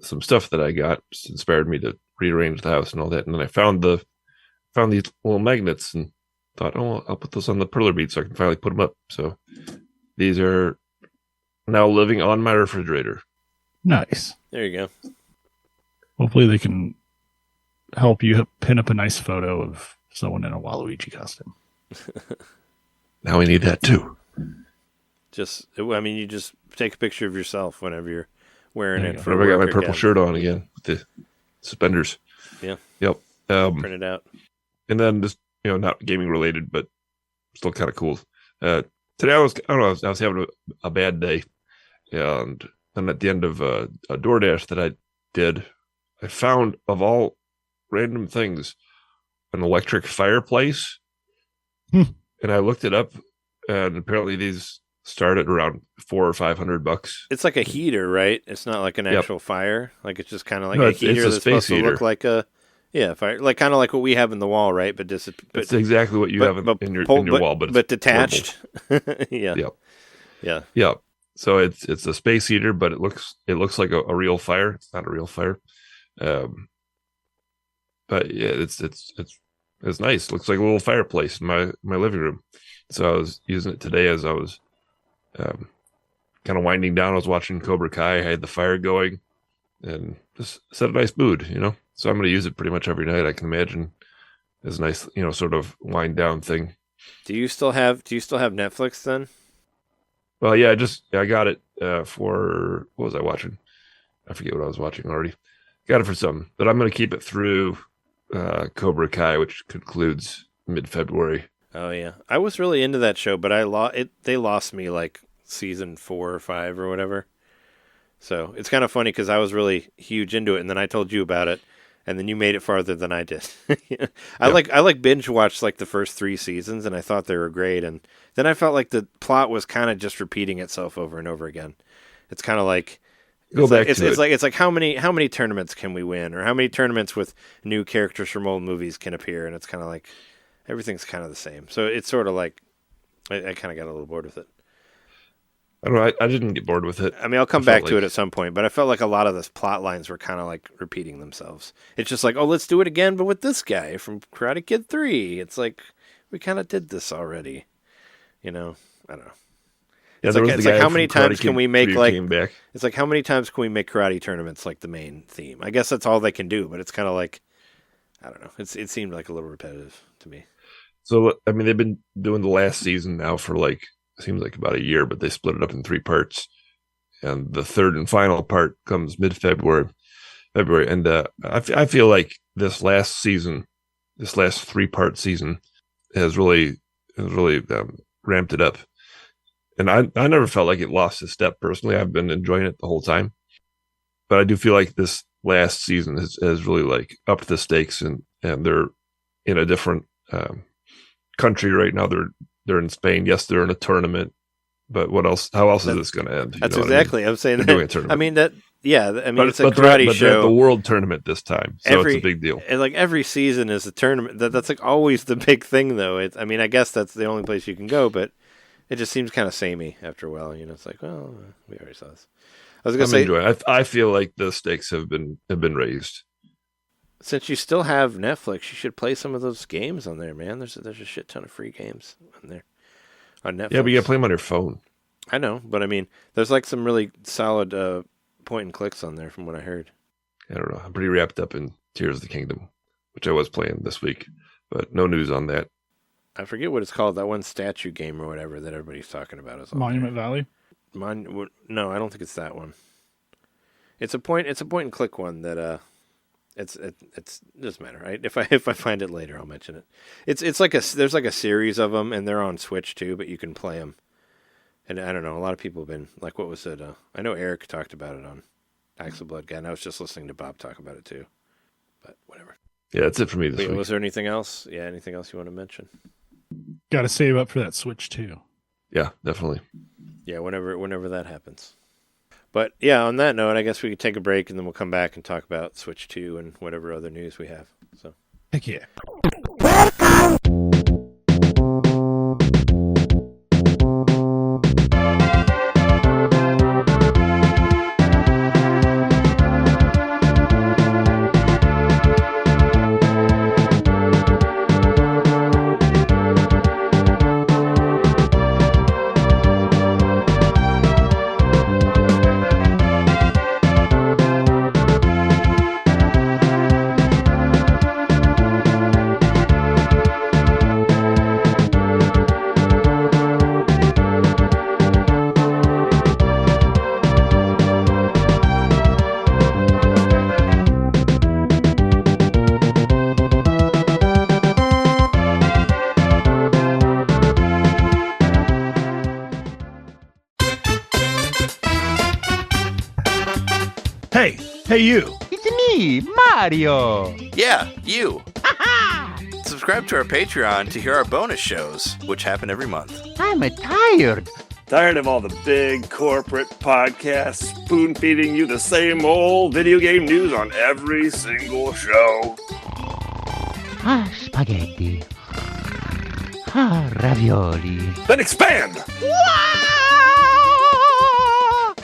Speaker 4: some stuff that I got just inspired me to rearrange the house and all that, and then I found these little magnets and thought, oh, I'll put those on the perler beads so I can finally put them up. So these are now living on my refrigerator.
Speaker 3: Nice.
Speaker 2: There you go.
Speaker 3: Hopefully they can help you pin up a nice photo of someone in a Waluigi costume.
Speaker 4: Now we need that too.
Speaker 2: You just take a picture of yourself whenever you're wearing it.
Speaker 4: I got my purple shirt on again with the suspenders.
Speaker 2: Yeah.
Speaker 4: Yep.
Speaker 2: Print it out.
Speaker 4: And then just, not gaming related, but still kind of cool. Today I was having a bad day. And then at the end of a DoorDash that I did, I found, of all random things, an electric fireplace. And I looked it up, and apparently these start at around $400 or $500.
Speaker 2: It's like a heater, right? It's not like an actual fire. Like it's just kind of like
Speaker 4: a
Speaker 2: heater that's supposed to look like a fire, like kind of like what we have in the wall, right? But
Speaker 4: it's exactly what you have in your wall, but
Speaker 2: detached. Yeah.
Speaker 4: Yep.
Speaker 2: Yeah.
Speaker 4: Yeah. So it's a space heater, but it looks like a real fire. It's not a real fire. But yeah, it's nice. It looks like a little fireplace in my living room. So I was using it today as I was kind of winding down. I was watching Cobra Kai. I had the fire going and just set a nice mood, So I'm going to use it pretty much every night, I can imagine. It's a nice, sort of wind down thing.
Speaker 2: Do you still have Netflix then?
Speaker 4: Well, yeah, I got it for, what was I watching? I forget what I was watching already. Got it for something, but I'm going to keep it through Cobra Kai, which concludes mid-February.
Speaker 2: Oh yeah, I was really into that show, but they lost me like season 4 or 5 or whatever. So it's kind of funny because I was really huge into it, and then I told you about it, and then you made it farther than I did. I like binge watched like the first 3 seasons, and I thought they were great, and then I felt like the plot was kind of just repeating itself over and over again. It's kind of like it's like how many tournaments can we win, or how many tournaments with new characters from old movies can appear, and it's kind of like everything's kind of the same. So it's sort of like I kind of got a little bored with it.
Speaker 4: I don't know. I didn't get bored with it.
Speaker 2: I mean, I'll come back to it at some point, but I felt like a lot of the plot lines were kind of like repeating themselves. It's just like, oh, let's do it again, but with this guy from Karate Kid 3. It's like, we kind of did this already. You know? I don't know.
Speaker 4: Yeah,
Speaker 2: it's like how many times can we make like... It's like how many times can we make karate tournaments like the main theme? I guess that's all they can do, but it's kind of like, I don't know. It seemed like a little repetitive to me.
Speaker 4: So, I mean, they've been doing the last season now for like, seems like about a year, but they split it up in 3 parts. And the third and final part comes mid-February. And I feel like this last season, this last 3-part season has really ramped it up. And I never felt like it lost a step personally. I've been enjoying it the whole time. But I do feel like this last season has really like upped the stakes, and they're in a different country right now. They're in Spain. Yes, they're in a tournament. But what else? How else is this going to end?
Speaker 2: That's exactly. I'm saying
Speaker 4: doing a tournament.
Speaker 2: I mean that. Yeah, I mean it's a karate show.
Speaker 4: They're at the world tournament this time, so it's a big deal.
Speaker 2: And like every season is a tournament. That's like always the big thing, though. I mean, I guess that's the only place you can go, but it just seems kind of samey after a while. You know, it's like, well, we already saw this. I was going to say,
Speaker 4: enjoying it. I feel like the stakes have been raised.
Speaker 2: Since you still have Netflix, you should play some of those games on there, man. There's a shit ton of free games on there on Netflix.
Speaker 4: Yeah, but you got to play them on your phone.
Speaker 2: I know, but I mean, there's like some really solid point and clicks on there from what I heard.
Speaker 4: I don't know. I'm pretty wrapped up in Tears of the Kingdom, which I was playing this week, but no news on that.
Speaker 2: I forget what it's called. That one statue game or whatever that everybody's talking about is
Speaker 3: Monument Valley.
Speaker 2: No, I don't think it's that one. It's a point and click one that it doesn't matter, right? If I find it later, I'll mention it. It's like there's like a series of them, and they're on Switch too, but you can play them. And I don't know, a lot of people have been like, what was it? I know Eric talked about it on Axel Blood Guy, and I was just listening to Bob talk about it too. But whatever.
Speaker 4: Yeah, that's it for me this week.
Speaker 2: Was there anything else? Yeah, anything else you want to mention?
Speaker 3: Got to save up for that Switch too.
Speaker 4: Yeah, definitely.
Speaker 2: Yeah, whenever that happens. But yeah, on that note, I guess we could take a break, and then we'll come back and talk about Switch 2 and whatever other news we have. So,
Speaker 3: heck yeah. Hey, you.
Speaker 5: It's me, Mario.
Speaker 6: Yeah, you. Subscribe to our Patreon to hear our bonus shows, which happen every month.
Speaker 5: I'm tired.
Speaker 7: Tired of all the big corporate podcasts spoon-feeding you the same old video game news on every single show?
Speaker 5: Spaghetti. Ravioli.
Speaker 7: Then expand!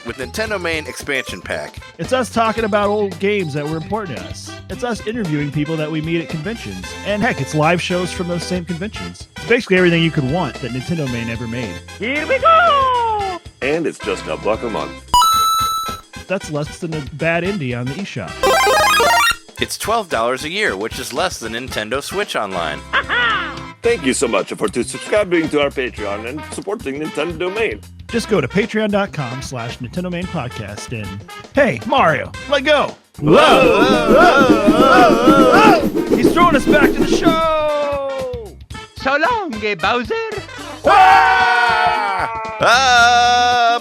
Speaker 6: With NintenDomain Expansion Pack.
Speaker 3: It's us talking about old games that were important to us. It's us interviewing people that we meet at conventions. And heck, it's live shows from those same conventions. It's basically everything you could want that NintenDomain ever made.
Speaker 5: Here we go!
Speaker 7: And it's just $1 a month.
Speaker 3: That's less than a bad indie on the eShop.
Speaker 6: It's $12 a year, which is less than Nintendo Switch Online.
Speaker 7: Thank you so much for subscribing to our Patreon and supporting NintenDomain.
Speaker 3: Just go to patreon.com/NintenDomain podcast and, hey, Mario, let go.
Speaker 7: Whoa! Whoa! Whoa! Whoa!
Speaker 8: He's throwing us back to the show!
Speaker 5: So long, Bowser!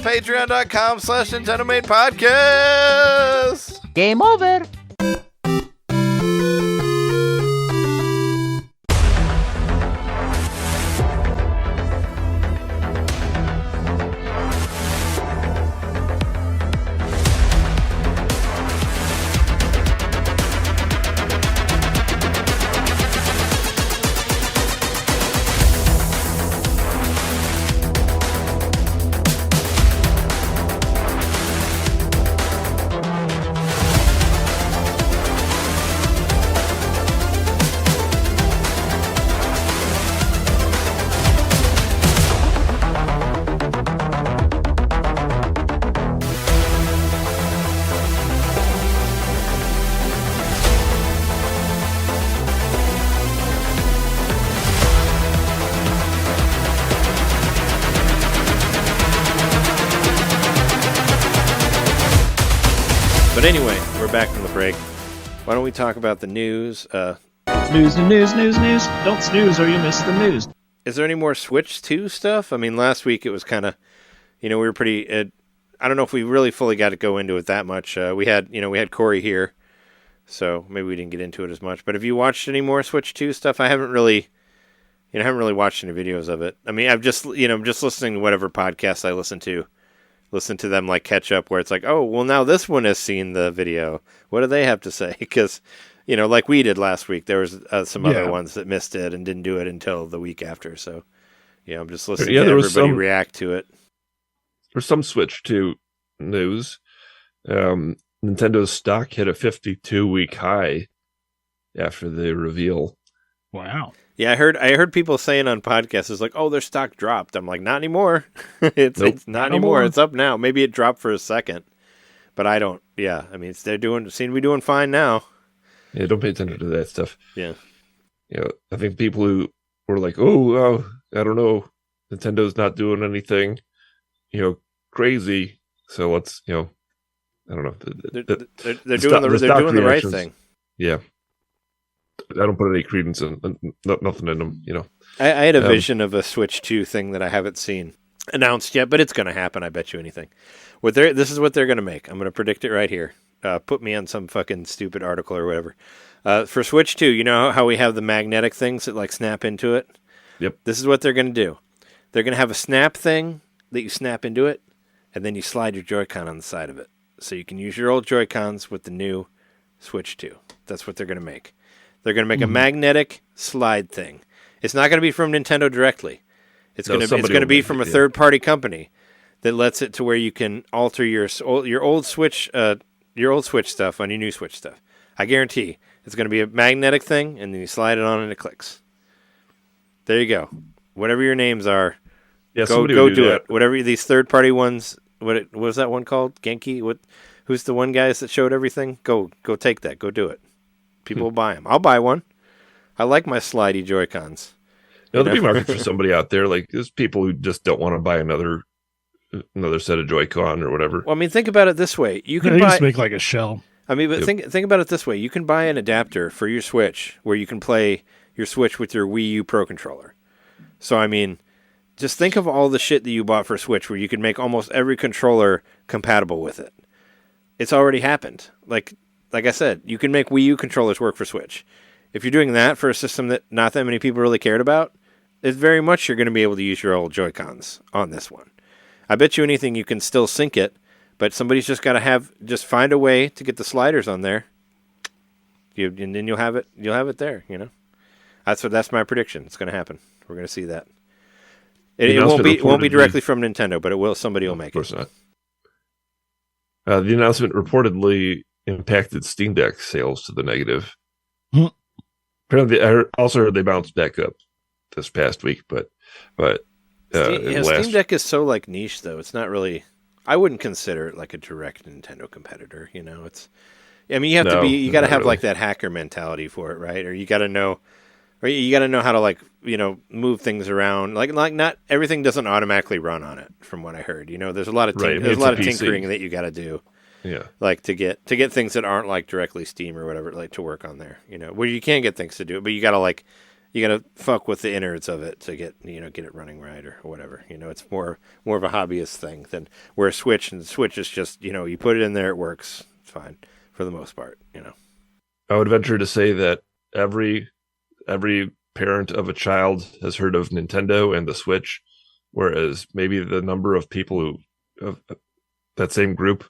Speaker 6: Patreon.com/NintenDomain Podcast.
Speaker 5: Game over!
Speaker 2: But anyway, we're back from the break. Why don't we talk about the news?
Speaker 3: News. Don't snooze or you miss the news.
Speaker 2: Is there any more Switch 2 stuff? I mean, last week it was kind of, we were pretty. I don't know if we really fully got to go into it that much. We had Corey here, so maybe we didn't get into it as much. But have you watched any more Switch 2 stuff? I haven't really watched any videos of it. I mean, I'm just listening to whatever podcasts I listen to them like catch up where it's like, oh, well, now this one has seen the video. What do they have to say? Because, like we did last week, there was some other ones that missed it and didn't do it until the week after. So, I'm just listening to everybody react to it.
Speaker 4: There's some Switch 2 news. Nintendo's stock hit a 52-week high after the reveal.
Speaker 3: Wow.
Speaker 2: Yeah, I heard people saying on podcasts, it's like, oh, their stock dropped. I'm like, not anymore. It's not anymore. It's up now. Maybe it dropped for a second, but I don't. Yeah, I mean, seem to be doing fine now.
Speaker 4: Yeah, don't pay attention to that stuff.
Speaker 2: Yeah.
Speaker 4: I think people who were like, oh, I don't know, Nintendo's not doing anything, crazy. So let's, I don't know.
Speaker 2: They're doing the right thing.
Speaker 4: Yeah. I don't put any credence in nothing in them,
Speaker 2: I had a vision of a Switch 2 thing that I haven't seen announced yet, but it's going to happen. I bet you anything. This is what they're going to make. I'm going to predict it right here. Put me on some fucking stupid article or whatever. For Switch 2, you know how we have the magnetic things that like snap into it?
Speaker 4: Yep.
Speaker 2: This is what they're going to do. They're going to have a snap thing that you snap into it, and then you slide your Joy-Con on the side of it. So you can use your old Joy-Cons with the new Switch 2. That's what they're going to make. They're going to make a magnetic slide thing. It's not going to be from Nintendo directly. It's going to be from a third-party company that lets it to where you can alter your old Switch stuff on your new Switch stuff. I guarantee it's going to be a magnetic thing, and then you slide it on and it clicks. There you go. Whatever your names are, go do it. Whatever these third-party ones. What was that one called? Genki? Who's the one guys that showed everything? Go take that. Go do it. People will buy them. I'll buy one. I like my slidey Joy-Cons.
Speaker 4: There'll be market for somebody out there. Like, there's people who just don't want to buy another set of Joy-Con or whatever.
Speaker 2: Well, I mean, think about it this way. You can
Speaker 3: just make like a shell.
Speaker 2: I mean, but think about it this way. You can buy an adapter for your Switch where you can play your Switch with your Wii U Pro Controller. So, I mean, just think of all the shit that you bought for Switch where you can make almost every controller compatible with it. It's already happened. Like I said, you can make Wii U controllers work for Switch. If you're doing that for a system that not that many people really cared about, it's very much you're going to be able to use your old Joy-Cons on this one. I bet you anything you can still sync it, but somebody's just got to find a way to get the sliders on there. And then you'll have it there, That's my prediction. It's going to happen. We're going to see that. It won't be directly from Nintendo, but somebody will make it.
Speaker 4: Of course not. The announcement reportedly impacted Steam Deck sales to the negative. Apparently, I also heard they bounced back up this past week, but
Speaker 2: Steam Deck is so like niche though. It's not really. I wouldn't consider it like a direct Nintendo competitor. It's. I mean, you got to have like that hacker mentality for it, right? Or you got to know how to move things around. Like not everything doesn't automatically run on it. From what I heard, there's a lot of tinkering that you got to do.
Speaker 4: Yeah.
Speaker 2: Like to get things that aren't like directly Steam or whatever, like to work on there. Where you can get things to do it, but you gotta fuck with the innards of it to get it running right or whatever. It's more of a hobbyist thing than where Switch is just you put it in there, it works, it's fine for the most part.
Speaker 4: I would venture to say that every parent of a child has heard of Nintendo and the Switch, whereas maybe the number of people of that same group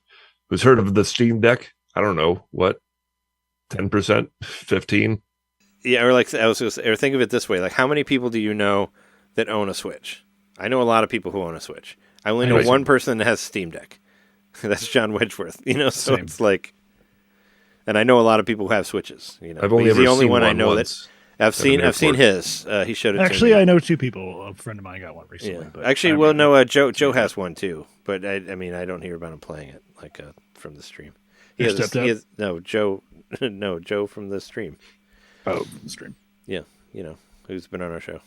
Speaker 4: who's heard of the Steam Deck, I don't know, what, 10%, 15%?
Speaker 2: Yeah, or like I was gonna say, or think of it this way: like, how many people do you know that own a Switch? I know a lot of people who own a Switch. I only know one person that has a Steam Deck. That's John Wedgeworth. So Same. It's like, and I know a lot of people who have Switches.
Speaker 4: I've only ever
Speaker 2: the only
Speaker 4: seen
Speaker 2: one I know
Speaker 4: once.
Speaker 2: that I've seen his. He showed it.
Speaker 3: Actually,
Speaker 2: to me.
Speaker 3: I know two people. A friend of mine got one recently.
Speaker 2: Yeah.
Speaker 3: But
Speaker 2: Actually, Joe has one too. But I don't hear about him playing it like from the stream. Joe from the stream.
Speaker 3: Oh, from the stream.
Speaker 2: Yeah, who's been on our show.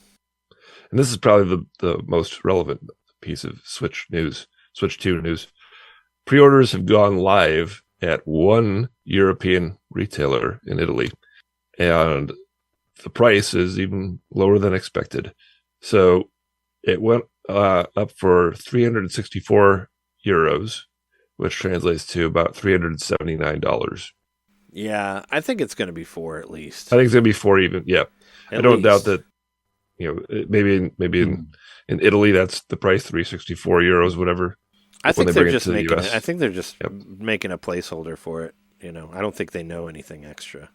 Speaker 4: And this is probably the most relevant piece of Switch 2 news. Pre-orders have gone live at one European retailer in Italy, and the price is even lower than expected. So it went up for 364 euros, which translates to about $379.
Speaker 2: Yeah, I think it's going to be 4 at least.
Speaker 4: I think it's going to be 4 even. Yeah, I don't doubt that. Maybe in Italy that's the price, 364 euros, whatever.
Speaker 2: I think they're just making. I think they're just making a placeholder for it. I don't think they know anything extra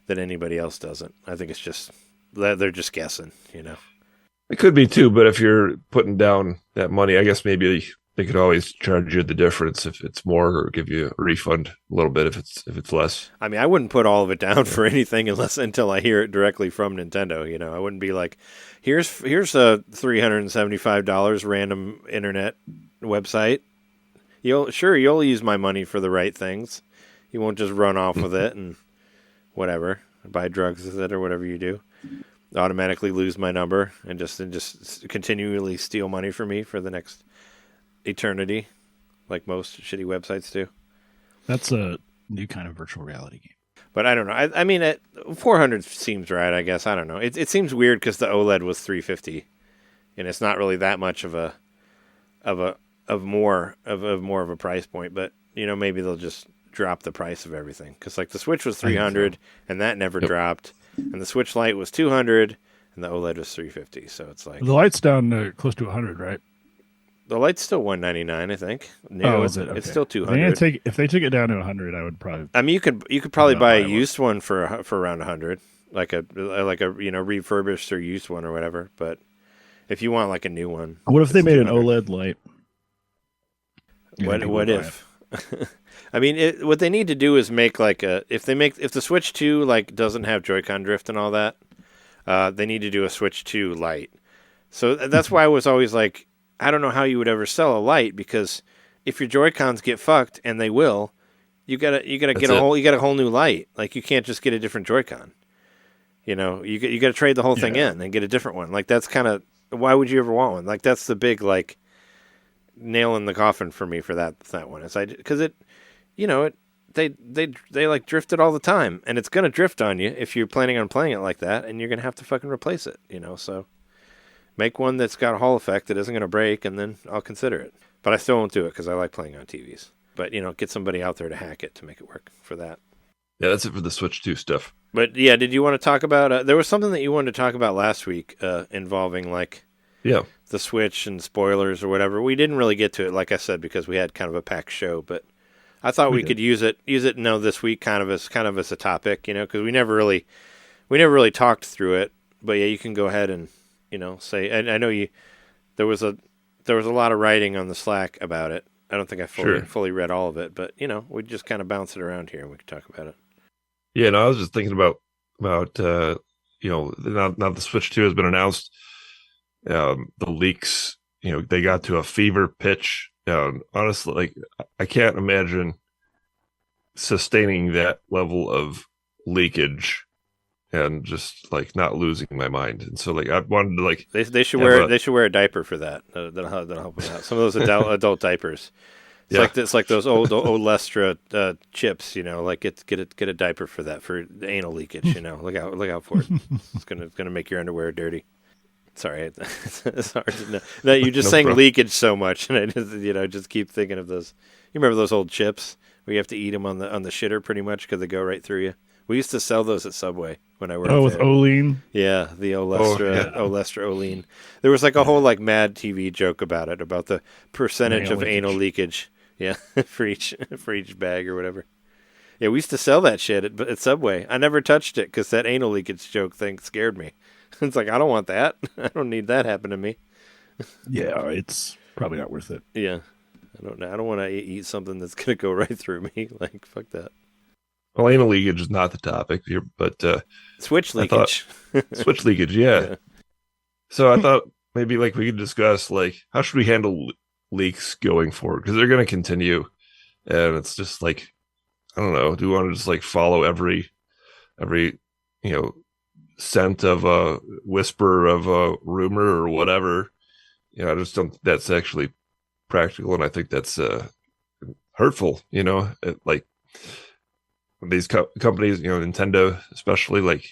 Speaker 2: that anybody else doesn't. I think it's just they're just guessing.
Speaker 4: It could be too, but if you're putting down that money, I guess maybe they could always charge you the difference if it's more, or give you a refund a little bit if it's less.
Speaker 2: I mean, I wouldn't put all of it down for anything until I hear it directly from Nintendo. I wouldn't be like, here's a $375 random internet website. You'll use my money for the right things. You won't just run off with it and whatever, buy drugs with it or whatever you do. Automatically lose my number and just continually steal money from me for the next eternity, like most shitty websites do.
Speaker 3: That's a new kind of virtual reality game.
Speaker 2: But I don't know. I mean, 400 seems right. I guess I don't know. It seems weird because the OLED was 350, and it's not really that much of more of a price point. But maybe they'll just drop the price of everything because like the Switch was 300 and that never dropped, and the Switch Lite was 200 and the OLED was 350. So it's like
Speaker 3: the Lite's down close to 100, right?
Speaker 2: The Lite's still $199, I think.
Speaker 3: No, is it? Okay.
Speaker 2: It's still $200.
Speaker 3: If they took it down to 100, I would probably.
Speaker 2: I mean, you could probably buy a used one for around 100, like a refurbished or used one or whatever. But if you want like a new one,
Speaker 3: what if they made an OLED Lite?
Speaker 2: What if? I mean, what they need to do is make like if the Switch 2 like doesn't have Joy-Con drift and all that, they need to do a Switch 2 Lite. So that's why I was always like, I don't know how you would ever sell a Lite, because if your Joy-Cons get fucked, and they will, you gotta get a whole new Lite. Like you can't just get a different Joy-Con. You gotta trade the whole thing in and get a different one. Like that's kind of, why would you ever want one? Like that's the big like nail in the coffin for me for that one. It's because they like drift it all the time, and it's gonna drift on you if you're planning on playing it like that, and you're gonna have to fucking replace it. So. Make one that's got a Hall effect that isn't going to break, and then I'll consider it. But I still won't do it because I like playing on TVs. But, get somebody out there to hack it to make it work for that.
Speaker 4: Yeah, that's it for the Switch 2 stuff.
Speaker 2: But, yeah, did you want to talk about... there was something that you wanted to talk about last week involving, like, the Switch and spoilers or whatever. We didn't really get to it, like I said, because we had kind of a packed show. But I thought we could use it this week kind of as a topic, because we never really talked through it. But, yeah, you can go ahead and... say, and I know there was a lot of writing on the Slack about it. I don't think I fully read all of it, but we just kind of bounce it around here and we could talk about it.
Speaker 4: Yeah, no, I was just thinking about now the Switch 2 has been announced. The leaks, they got to a fever pitch. Honestly, like I can't imagine sustaining that level of leakage and just like not losing my mind. And so like I wanted to like
Speaker 2: they should wear a diaper for that. That'll help them out. Some of those adult diapers. It's like those old Olestra chips, like get a diaper for that, for the anal leakage, look out for it. It's gonna make your underwear dirty. Sorry, it's hard to know. No, you're just saying leakage so much, and I just keep thinking of those. You remember those old chips where you have to eat them on the shitter pretty much because they go right through you? We used to sell those at Subway when I worked there.
Speaker 3: Oh, with Olean?
Speaker 2: Yeah, the Olestra Olean. There was like a whole like Mad TV joke about it, about the percentage of anal leakage. Yeah, for each bag or whatever. Yeah, we used to sell that shit at Subway. I never touched it because that anal leakage joke thing scared me. It's like, I don't want that. I don't need that happen to me.
Speaker 3: Yeah, it's probably not worth it.
Speaker 2: Yeah, I don't want to eat something that's gonna go right through me. Like, fuck that.
Speaker 4: Well, anal leakage is not the topic here, but
Speaker 2: switch leakage.
Speaker 4: Switch leakage, yeah. So I thought maybe like we could discuss like how should we handle leaks going forward, because they're going to continue, and it's just like, I don't know, do we want to just like follow every scent of a whisper of a rumor or whatever? I just don't think that's actually practical, and I think that's hurtful. Like these companies, Nintendo especially, like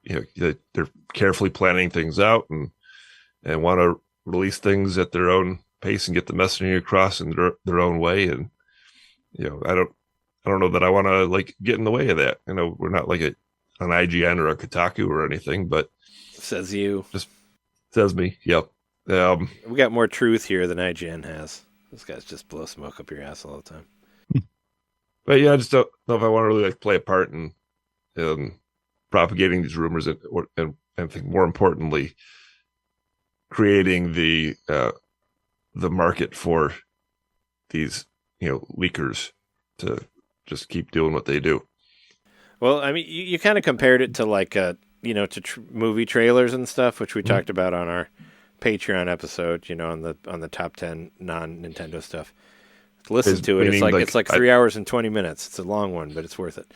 Speaker 4: they're carefully planning things out and want to release things at their own pace and get the messaging across in their own way. And I don't know that I want to like get in the way of that. We're not like an IGN or a Kotaku or anything, but
Speaker 2: says you,
Speaker 4: just says me. Yep.
Speaker 2: We got more truth here than IGN has. Those guys just blow smoke up your ass all the time.
Speaker 4: But yeah, I just don't know if I want to really like play a part in propagating these rumors and I think more importantly, creating the market for these leakers to just keep doing what they do.
Speaker 2: Well, I mean, you kind of compared it to like to movie trailers and stuff, which we talked about on our Patreon episode. On the top 10 non-Nintendo stuff. Listen to it. It's like 3 hours and 20 minutes. It's a long one, but it's worth it.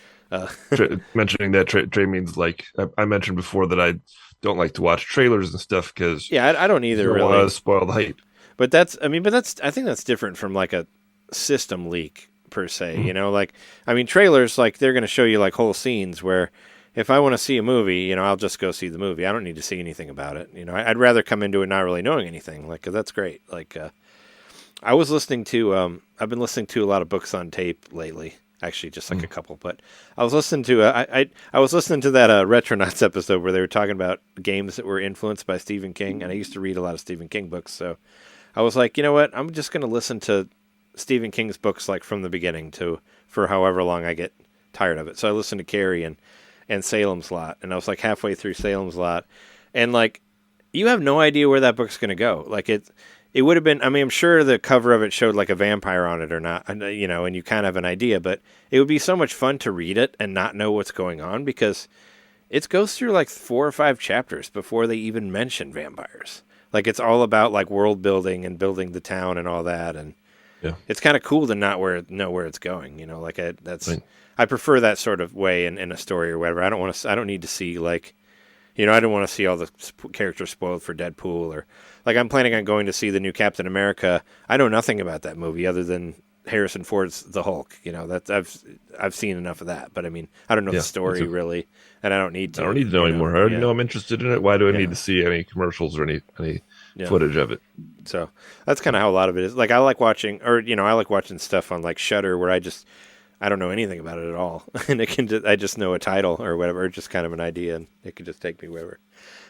Speaker 4: Mentioning that Trey means like I mentioned before that I don't like to watch trailers and stuff because
Speaker 2: I don't either.
Speaker 4: Really want to spoil the hype.
Speaker 2: But I think that's different from like a system leak per se. Mm-hmm. Trailers, like they're going to show you like whole scenes where if I want to see a movie, I'll just go see the movie. I don't need to see anything about it. I'd rather come into it not really knowing anything. Like, 'cause that's great. Like, I was listening to I've been listening to a lot of books on tape lately. Actually, just like a couple. But I was listening to I was listening to that Retronauts episode where they were talking about games that were influenced by Stephen King, and I used to read a lot of Stephen King books. So I was like, you know what? I'm just going to listen to Stephen King's books like from the beginning for however long I get tired of it. So I listened to Carrie and Salem's Lot, and I was like halfway through Salem's Lot, and like you have no idea where that book's going to go. Like it would have been, I'm sure the cover of it showed like a vampire on it or not, and you kind of have an idea, but it would be so much fun to read it and not know what's going on because it goes through like 4 or 5 chapters before they even mention vampires. Like it's all about like world building and building the town and all that. And it's kind of cool to not know where it's going. Like I prefer that sort of way in a story or whatever. I don't need to see like, I don't want to see all the characters spoiled for Deadpool or like I'm planning on going to see the new Captain America. I know nothing about that movie other than Harrison Ford's The Hulk. That I've seen enough of that, but I don't know the story really, and I don't need to.
Speaker 4: I don't need to know anymore. I already know I'm interested in it. Why do I need to see any commercials or any footage of it?
Speaker 2: So that's kind of how a lot of it is. Like I like watching stuff on like Shudder where I don't know anything about it at all, and I just know a title or whatever, just kind of an idea, and it could just take me wherever.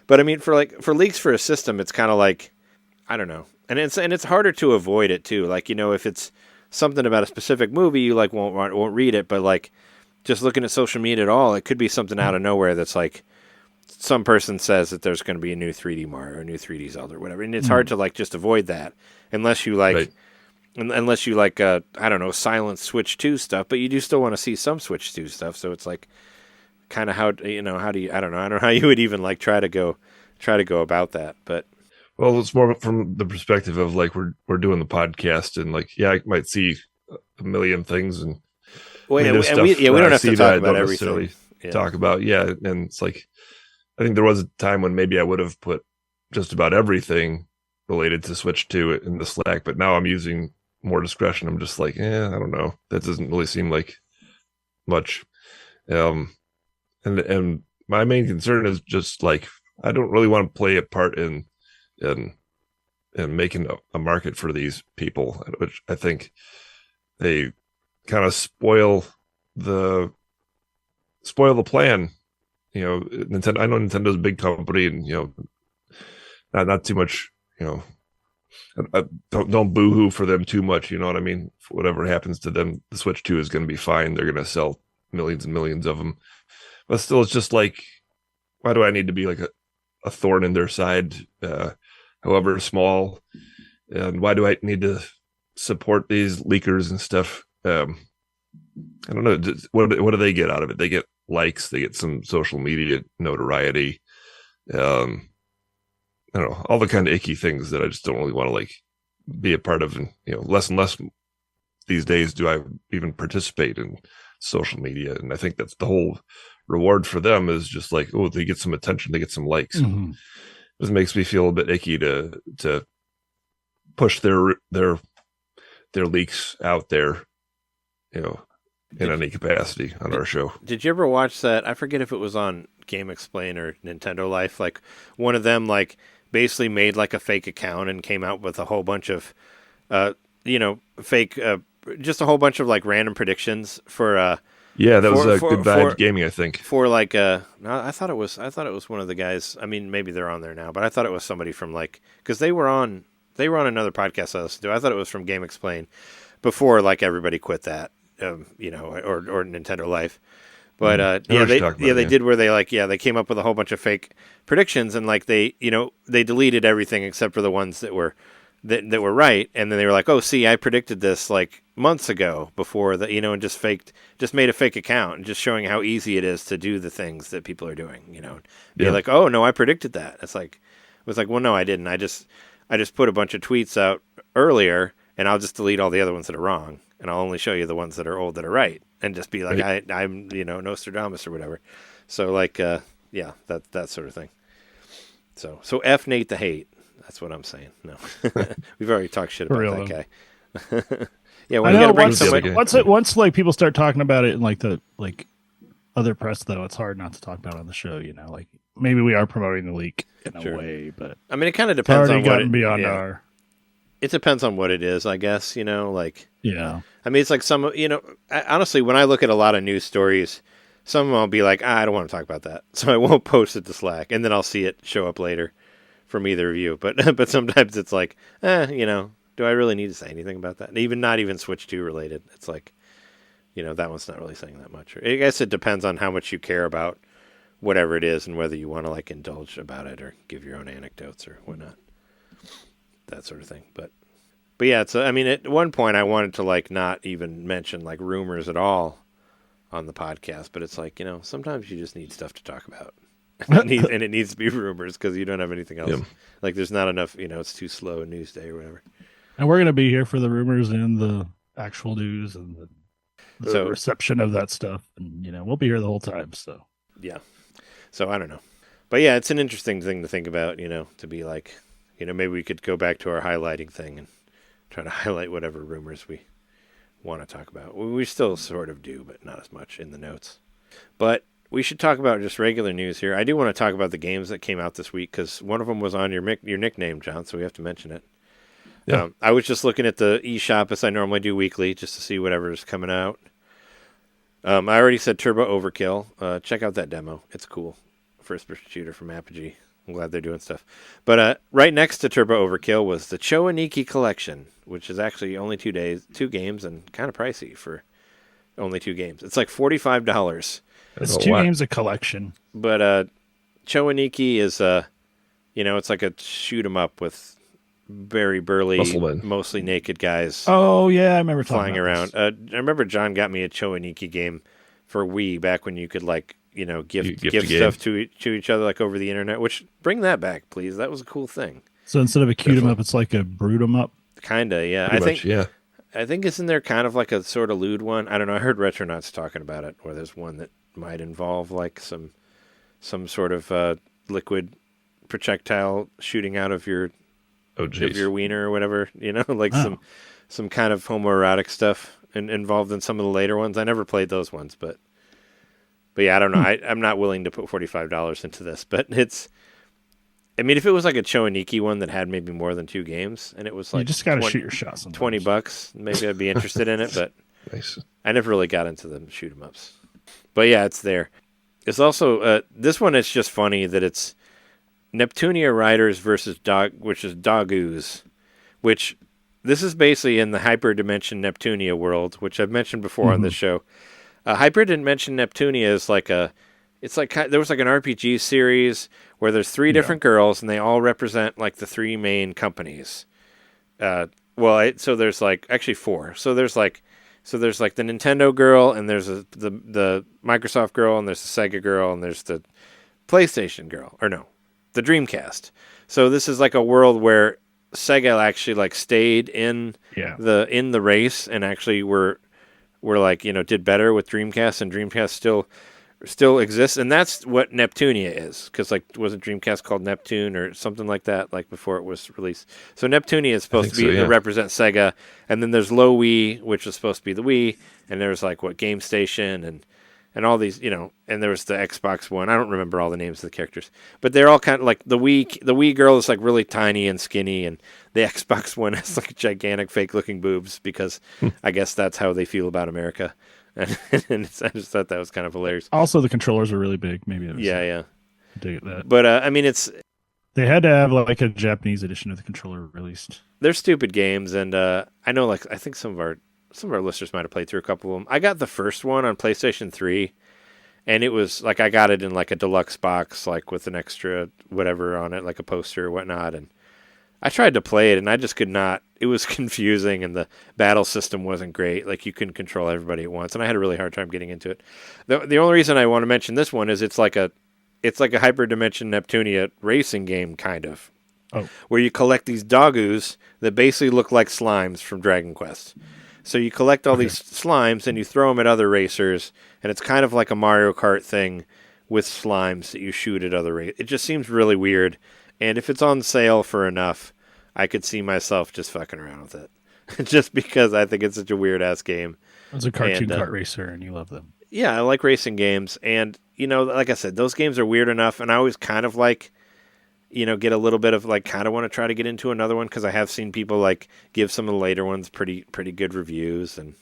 Speaker 2: But for leaks for a system, it's kind of like I don't know, and it's harder to avoid it too. Like if it's something about a specific movie, you like won't read it, but like just looking at social media at all, it could be something out of nowhere that's like some person says that there's going to be a new 3D Mario or a new 3D Zelda or whatever, and it's hard to like just avoid that unless you like. Right. Unless you like, I don't know, silent Switch 2 stuff, but you do still want to see some Switch 2 stuff. So it's like, kind of how do you? I don't know how you would even like try to go about that. But
Speaker 4: well, it's more from the perspective of like we're doing the podcast and like I might see a million things and
Speaker 2: we don't have to talk about everything.
Speaker 4: Talk about and it's like I think there was a time when maybe I would have put just about everything related to Switch 2 in the Slack, but now I'm using more discretion. I'm just like, I don't know. That doesn't really seem like much. And my main concern is just like, I don't really want to play a part in making a market for these people, which I think they kind of spoil the plan. Nintendo. I know Nintendo's a big company, and not too much. Don't boohoo for them too much. You know what I mean? Whatever happens to them, the Switch 2 is going to be fine. They're going to sell millions and millions of them. But still, it's just like, why do I need to be like a thorn in their side, however small? And why do I need to support these leakers and stuff? I don't know. What do they get out of it? They get likes. They get some social media notoriety. I don't know, all the kind of icky things that I just don't really want to like be a part of. And less and less these days do I even participate in social media. And I think that's the whole reward for them, is just like, oh, they get some attention, they get some likes. Mm-hmm. This makes me feel a bit icky to push their leaks out there, in any capacity on our show.
Speaker 2: Did you ever watch that? I forget if it was on Game Explain or Nintendo Life. Like one of them, like basically made like a fake account and came out with a whole bunch of, fake, just a whole bunch of like random predictions for.
Speaker 4: Yeah, that was Good Vibes Gaming, I think.
Speaker 2: For like, no, I thought it was one of the guys. I mean, maybe they're on there now, but I thought it was somebody from like, because they were on another podcast I listened to. I thought it was from Game Explain before like everybody quit that. Or Nintendo Life, but they did where they came up with a whole bunch of fake predictions, and like they deleted everything except for the ones that were right, and then they were like, oh, see, I predicted this like months ago before that, and just made a fake account and just showing how easy it is to do the things that people are doing, be like, oh no, I predicted that. It was like, well, no, I didn't. I just put a bunch of tweets out earlier, and I'll just delete all the other ones that are wrong. And I'll only show you the ones that are old that are right, and just be like, right. I'm Nostradamus or whatever. So like, that sort of thing. So F Nate the hate. That's what I'm saying. No, we've already talked shit about that guy. Yeah, well, you got to bring somebody.
Speaker 3: Once like people start talking about it in like the other press, though, it's hard not to talk about it on the show. Like maybe we are promoting the leak in a way, but
Speaker 2: I mean, it kind of depends on what
Speaker 3: beyond our.
Speaker 2: It depends on what it is, I guess, like...
Speaker 3: Yeah.
Speaker 2: I mean, it's like some, honestly, when I look at a lot of news stories, some of them I'll be like, I don't want to talk about that. So I won't post it to Slack, and then I'll see it show up later from either of you. But sometimes it's like, do I really need to say anything about that? Not even Switch 2 related. It's like, that one's not really saying that much. I guess it depends on how much you care about whatever it is and whether you want to, like, indulge about it or give your own anecdotes or whatnot. That sort of thing. But yeah, at one point I wanted to like not even mention like rumors at all on the podcast, but it's like, sometimes you just need stuff to talk about. And it needs to be rumors because you don't have anything else. Yeah. Like there's not enough, it's too slow a news day or whatever.
Speaker 3: And we're going to be here for the rumors and the actual news and the reception of that stuff. And, we'll be here the whole time. So,
Speaker 2: yeah. So I don't know. But yeah, it's an interesting thing to think about, to be like, maybe we could go back to our highlighting thing and try to highlight whatever rumors we want to talk about. We still sort of do, but not as much in the notes. But we should talk about just regular news here. I do want to talk about the games that came out this week because one of them was on your nickname, John, so we have to mention it. Yeah. I was just looking at the eShop as I normally do weekly just to see whatever's coming out. I already said Turbo Overkill. Check out that demo. It's cool. First-person shooter from Apogee. I'm glad they're doing stuff. But right next to Turbo Overkill was the Chowaniki Collection, which is actually only 2 games, and kind of pricey for only 2 games. It's like $45.
Speaker 3: It's 2 games a collection.
Speaker 2: But Chowaniki is, it's like a shoot 'em up with very burly, mostly naked guys.
Speaker 3: Oh, yeah, I remember
Speaker 2: flying around. I remember John got me a Chowaniki game for Wii back when you could, like, give stuff to each other like over the internet, which bring that back, please. That was a cool thing.
Speaker 3: So instead of a cute 'em up, it's like a brood 'em up.
Speaker 2: Kinda, yeah. I think isn't there kind of like a sort of lewd one? I don't know. I heard Retronauts talking about it, where there's one that might involve like some sort of liquid projectile shooting out of your wiener or whatever, like some kind of homoerotic stuff involved in some of the later ones. I never played those ones, but yeah, I don't know. I'm not willing to put $45 into this, but it's. I mean, if it was like a Choaniki one that had maybe more than 2 games, and it was like
Speaker 3: you just got to shoot your shot sometimes.
Speaker 2: $20, maybe I'd be interested in it, but
Speaker 4: nice.
Speaker 2: I never really got into them shoot 'em ups. But yeah, it's there. It's also this one. It's just funny that it's Neptunia Riders versus Dogoos, which this is basically in the Hyperdimension Neptunia world, which I've mentioned before on this show. Hyperdimension Neptunia is like there was like an RPG series where there's 3 different girls and they all represent like the 3 main companies. So there's like actually 4. So there's like the Nintendo girl, and there's the Microsoft girl, and there's the Sega girl, and there's the PlayStation girl, or no, the Dreamcast. So this is like a world where Sega actually like stayed in the race and actually were like, did better with Dreamcast, and Dreamcast still exists, and that's what Neptunia is, because like wasn't Dreamcast called Neptune or something like that, like before it was released. So Neptunia is supposed to be to represent Sega, and then there's Low Wii, which is supposed to be the Wii, and there's like Game Station and all these, and there was the Xbox One. I don't remember all the names of the characters, but they're all kind of like the Wii girl is like really tiny and skinny, and the Xbox One has like gigantic fake looking boobs, because I guess that's how they feel about America. And I just thought that was kind of hilarious.
Speaker 3: Also, the controllers are really big. Maybe it was,
Speaker 2: yeah.
Speaker 3: Dig that.
Speaker 2: But I mean,
Speaker 3: they had to have like a Japanese edition of the controller released.
Speaker 2: They're stupid games, and I know I think some of our listeners might have played through a couple of them. I got the first one on PlayStation 3, and it was like I got it in like a deluxe box, like with an extra whatever on it, like a poster or whatnot, and I tried to play it, and I just could not. It was confusing, and the battle system wasn't great. Like, you couldn't control everybody at once, and I had a really hard time getting into it. The only reason I want to mention this one is it's like a Hyperdimension Neptunia racing game, kind of, where you collect these Dogoos that basically look like slimes from Dragon Quest. So you collect all these slimes, and you throw them at other racers, and it's kind of like a Mario Kart thing with slimes that you shoot at other racers. It just seems really weird, and if it's on sale for enough, I could see myself just fucking around with it. Just because I think it's such a weird-ass game.
Speaker 3: It's a cartoon kart racer, and you love them.
Speaker 2: Yeah, I like racing games. And, like I said, those games are weird enough, and I always kind of like, get a little bit of, like, kind of want to try to get into another one, because I have seen people, like, give some of the later ones pretty good reviews. And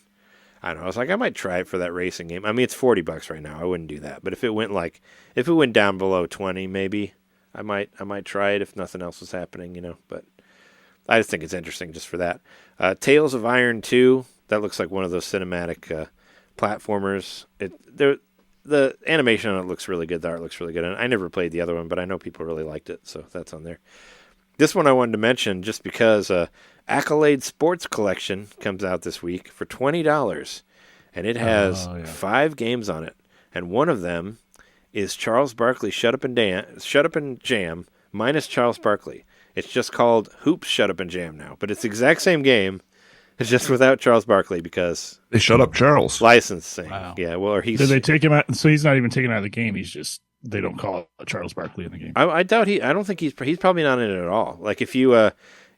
Speaker 2: I don't know. I was like, I might try it for that racing game. I mean, it's $40 right now. I wouldn't do that. But if it went down below 20, maybe, I might try it if nothing else was happening, but I just think it's interesting just for that. Tales of Iron 2, that looks like one of those cinematic platformers. The animation on it looks really good. The art looks really good. And I never played the other one, but I know people really liked it, so that's on there. This one I wanted to mention just because Accolade Sports Collection comes out this week for $20, and it has 5 games on it. And one of them is Charles Barkley's Shut Up and Jam minus Charles Barkley. It's just called Hoops Shut Up and Jam now, but it's the exact same game. It's just without Charles Barkley because
Speaker 4: they shut up Charles.
Speaker 2: Licensing.
Speaker 3: Wow.
Speaker 2: Yeah, well, or
Speaker 3: did they take him out? So he's not even taken out of the game. They don't call it Charles Barkley in the game.
Speaker 2: I doubt I don't think he's probably not in it at all. Like if you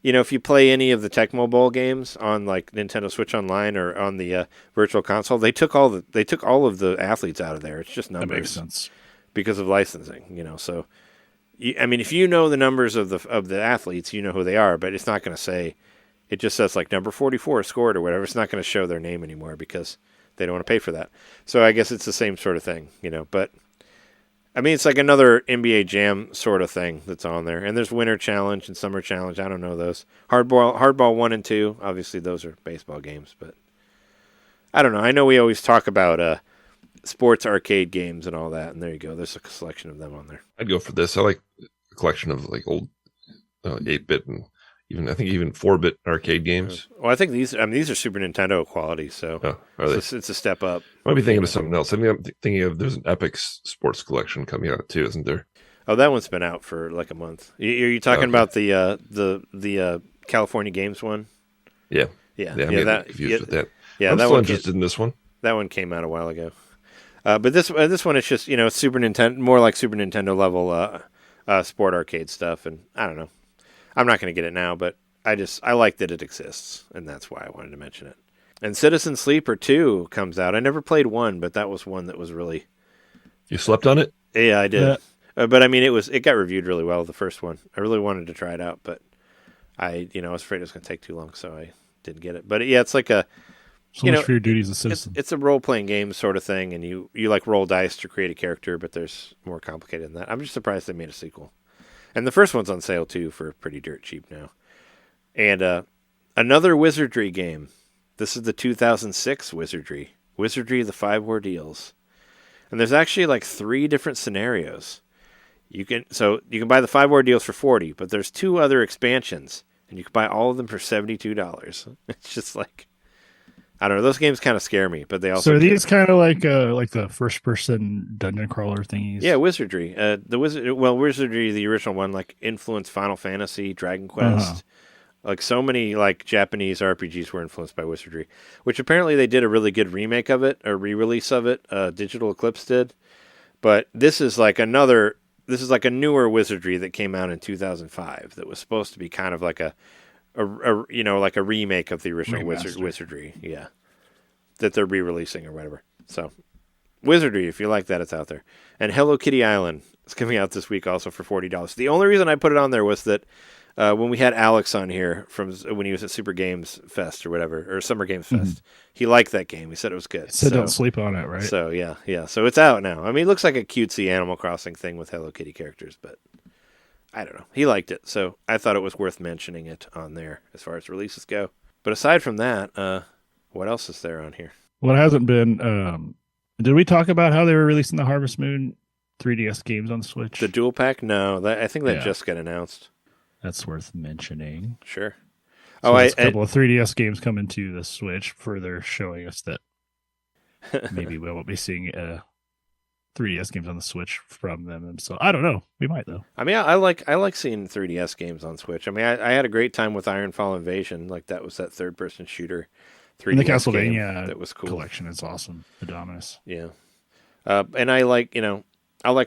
Speaker 2: if you play any of the Tecmo Bowl games on like Nintendo Switch Online or on the Virtual Console, they took all of the athletes out of there. It's just numbers.
Speaker 3: That makes sense
Speaker 2: because of licensing. So. I mean, if you know the numbers of the athletes, you know who they are, but it's not going to say. It just says like number 44 scored or whatever. It's not going to show their name anymore because they don't want to pay for that. So I guess it's the same sort of thing, But I mean, it's like another NBA Jam sort of thing that's on there. And there's Winter Challenge and Summer Challenge. I don't know those. Hardball 1 and 2. Obviously, those are baseball games, but I don't know. I know we always talk about sports arcade games and all that, and there you go. There's a selection of them on there.
Speaker 4: I'd go for this. I like a collection of like old 8-bit and even 4-bit arcade games.
Speaker 2: Well, I think these are Super Nintendo quality, so it's a step up.
Speaker 4: I might be thinking of something else. I'm thinking of there's an Epic Sports Collection coming out too, isn't there?
Speaker 2: Oh, that one's been out for like a month. Are you talking about the California Games one?
Speaker 4: Yeah.
Speaker 2: I'm
Speaker 4: confused with that.
Speaker 2: Yeah,
Speaker 4: I'm
Speaker 2: that
Speaker 4: still
Speaker 2: one
Speaker 4: interested in this one.
Speaker 2: That one came out a while ago. But this one is just Super Nintendo, more like Super Nintendo level sport arcade stuff, and I don't know. I'm not going to get it now, but I like that it exists, and that's why I wanted to mention it. And Citizen Sleeper 2 comes out. I never played 1, but that was one that was really...
Speaker 4: You slept on it?
Speaker 2: Yeah, I did. But I mean, it got reviewed really well, the first one. I really wanted to try it out, but I was afraid it was going to take too long, so I didn't get it. But yeah, it's like a...
Speaker 3: So much for your duty as a citizen.
Speaker 2: It's a role-playing game sort of thing, and you like roll dice to create a character, but there's more complicated than that. I'm just surprised they made a sequel. And the first one's on sale, too, for pretty dirt cheap now. And another Wizardry game. This is the 2006 Wizardry. Wizardry, the 5 Ordeals. And there's actually like 3 different scenarios. You can buy the 5 Ordeals for $40, but there's 2 other expansions, and you can buy all of them for $72. It's just like... I don't know. Those games kind of scare me, but they also.
Speaker 3: So are these kind of like the first-person dungeon crawler thingies?
Speaker 2: Yeah, Wizardry. Wizardry, the original one, like influenced Final Fantasy, Dragon Quest. Like so many like Japanese RPGs were influenced by Wizardry, which apparently they did a really good remake of it, a re-release of it. Digital Eclipse did, but this is like a newer Wizardry that came out in 2005 that was supposed to be kind of like a remake of the original Wizardry, yeah, that they're re-releasing or whatever. So, Wizardry, if you like that, it's out there. And Hello Kitty Island is coming out this week also for $40. The only reason I put it on there was that when we had Alex on here from when he was at Super Games Fest or whatever, or Summer Games Fest, he liked that game. He said it was good.
Speaker 3: So don't sleep on it, right?
Speaker 2: So yeah. So it's out now. I mean, it looks like a cutesy Animal Crossing thing with Hello Kitty characters, but. I don't know. He liked it, so I thought it was worth mentioning it on there as far as releases go. But aside from that, what else is there on here?
Speaker 3: What hasn't been... did we talk about how they were releasing the Harvest Moon 3DS games on Switch?
Speaker 2: The dual pack? No, I think that just got announced.
Speaker 3: That's worth mentioning.
Speaker 2: Sure.
Speaker 3: So a couple of 3DS games coming to the Switch, further showing us that maybe we won't be seeing 3DS games on the Switch from them. So I don't know. We might though.
Speaker 2: I mean, I like seeing 3DS games on Switch. I mean, I had a great time with Ironfall Invasion. Like that was that third-person shooter 3DS
Speaker 3: and the Castlevania
Speaker 2: game that was cool.
Speaker 3: Collection is awesome. The Dominus.
Speaker 2: Yeah. And I like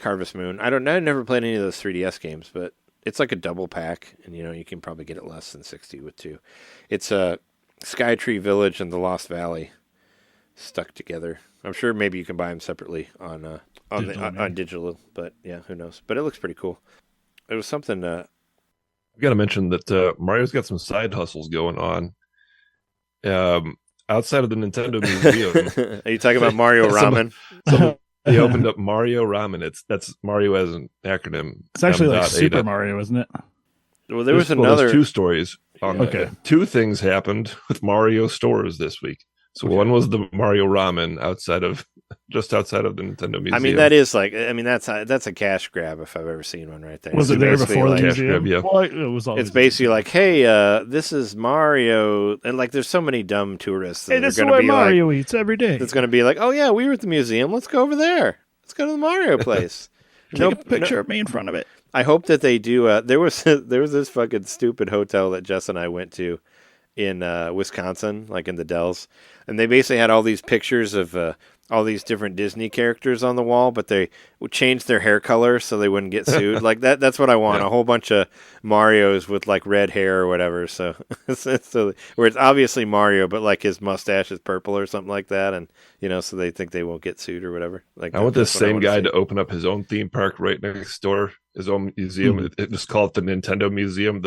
Speaker 2: Harvest Moon. I never played any of those 3DS games, but it's like a double pack, and you can probably get it less than $60 with 2. It's Skytree Village and the Lost Valley stuck together. I'm sure maybe you can buy them separately on digital, but yeah, who knows? But it looks pretty cool. It was something. I've
Speaker 4: got to mention that Mario's got some side hustles going on. Outside of the Nintendo Museum.
Speaker 2: Are you talking about Mario Ramen?
Speaker 4: They opened up Mario Ramen. That's Mario as an acronym.
Speaker 3: It's actually like Super Mario, isn't it?
Speaker 2: Well, there's another
Speaker 4: 2 stories. Okay, 2 things happened with Mario stores this week. So one was the Mario Ramen just outside of the Nintendo Museum.
Speaker 2: I mean, that's a cash grab if I've ever seen one right there.
Speaker 3: Was it there before the museum?
Speaker 4: Yeah.
Speaker 3: Well, it was always
Speaker 2: it's basically like, hey, this is Mario, and like, there's so many dumb tourists.
Speaker 3: Hey, this is where Mario eats every day.
Speaker 2: It's going to be like, oh yeah, we were at the museum. Let's go over there. Let's go to the Mario place.
Speaker 3: Take a picture of me in front of it.
Speaker 2: I hope that they do. There was this fucking stupid hotel that Jess and I went to in Wisconsin, like in the Dells, and they basically had all these pictures of all these different Disney characters on the wall, but they would change their hair color so they wouldn't get sued. Like that's what I want. Yeah. A whole bunch of Marios with like red hair or whatever. So where it's obviously Mario, but like his mustache is purple or something like that, and so they think they won't get sued or whatever. Like
Speaker 4: I want this same guy to open up his own theme park right next door, his own museum. It just call it the Nintendo Museum.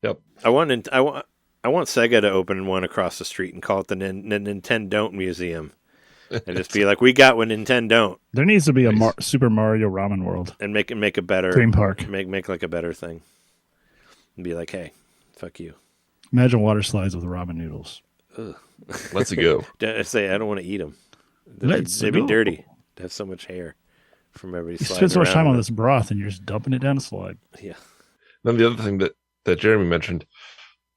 Speaker 4: Yep.
Speaker 2: I want Sega to open one across the street and call it the NintenDomain Museum, and just be like, we got what Nintendo don't.
Speaker 3: There needs to be a Super Mario Ramen World
Speaker 2: and make a better
Speaker 3: theme park.
Speaker 2: Make like a better thing, and be like, hey, fuck you.
Speaker 3: Imagine water slides with ramen noodles.
Speaker 2: Ugh.
Speaker 4: Let's go.
Speaker 2: I don't want to eat them. They'd be dirty. They have so much hair from everybody. You
Speaker 3: spend so much time on this broth, and you're just dumping it down a slide.
Speaker 2: Yeah.
Speaker 4: Then the other thing that Jeremy mentioned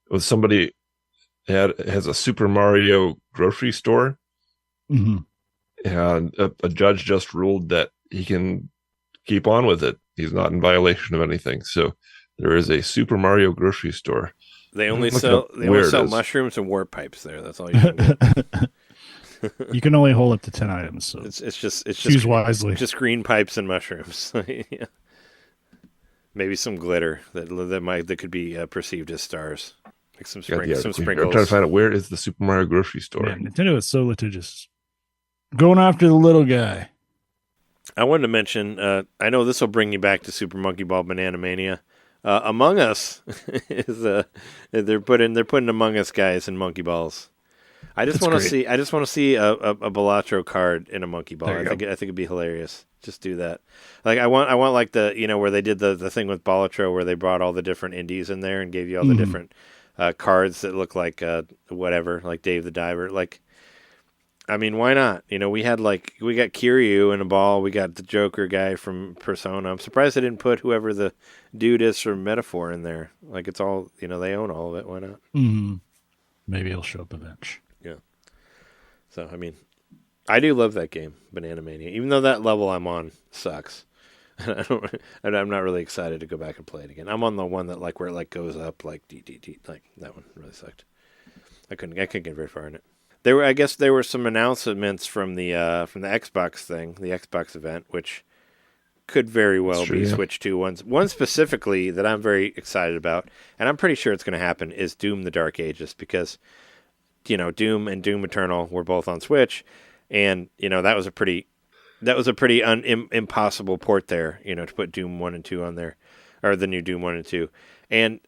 Speaker 4: was somebody has a Super Mario grocery store, and a judge just ruled that he can keep on with it. He's not in violation of anything. So there is a Super Mario grocery store.
Speaker 2: They only sell mushrooms and warp pipes there. That's all you can get.
Speaker 3: You can only hold up to 10 items. So
Speaker 2: it's just
Speaker 3: choose wisely.
Speaker 2: Just green pipes and mushrooms. Yeah. Maybe some glitter that could be perceived as stars. Like some sprinkles.
Speaker 4: I'm trying to find out where is the Super Mario grocery store.
Speaker 3: Yeah, Nintendo is so litigious. Going after the little guy.
Speaker 2: I wanted to mention, I know this will bring you back to Super Monkey Ball Banana Mania. Among Us is they're putting Among Us guys in Monkey Balls. I just want to see a Balatro card in a Monkey Ball. I think it'd be hilarious. Just do that. Like I want like the where they did the thing with Balatro where they brought all the different indies in there and gave you all the different cards that look like whatever, like Dave the Diver. Like, I mean, why not? We got Kiryu in a ball. We got the Joker guy from Persona. I'm surprised they didn't put whoever the dude is from Metaphor in there. Like, it's all, they own all of it. Why not?
Speaker 3: Mm-hmm. Maybe he'll show up eventually.
Speaker 2: Yeah. So, I mean, I do love that game, Banana Mania. Even though that level I'm on sucks. I'm not really excited to go back and play it again. I'm on the one that where it goes up like DDD. Like, that one really sucked. I couldn't get very far in it. I guess there were some announcements from the Xbox thing, the Xbox event, which could very well be Switch 2 ones. One specifically that I'm very excited about, and I'm pretty sure it's going to happen, is Doom: The Dark Ages, because Doom and Doom Eternal were both on Switch, and that was a pretty impossible port there, to put Doom 1 and 2 on there, or the new Doom 1 and 2, and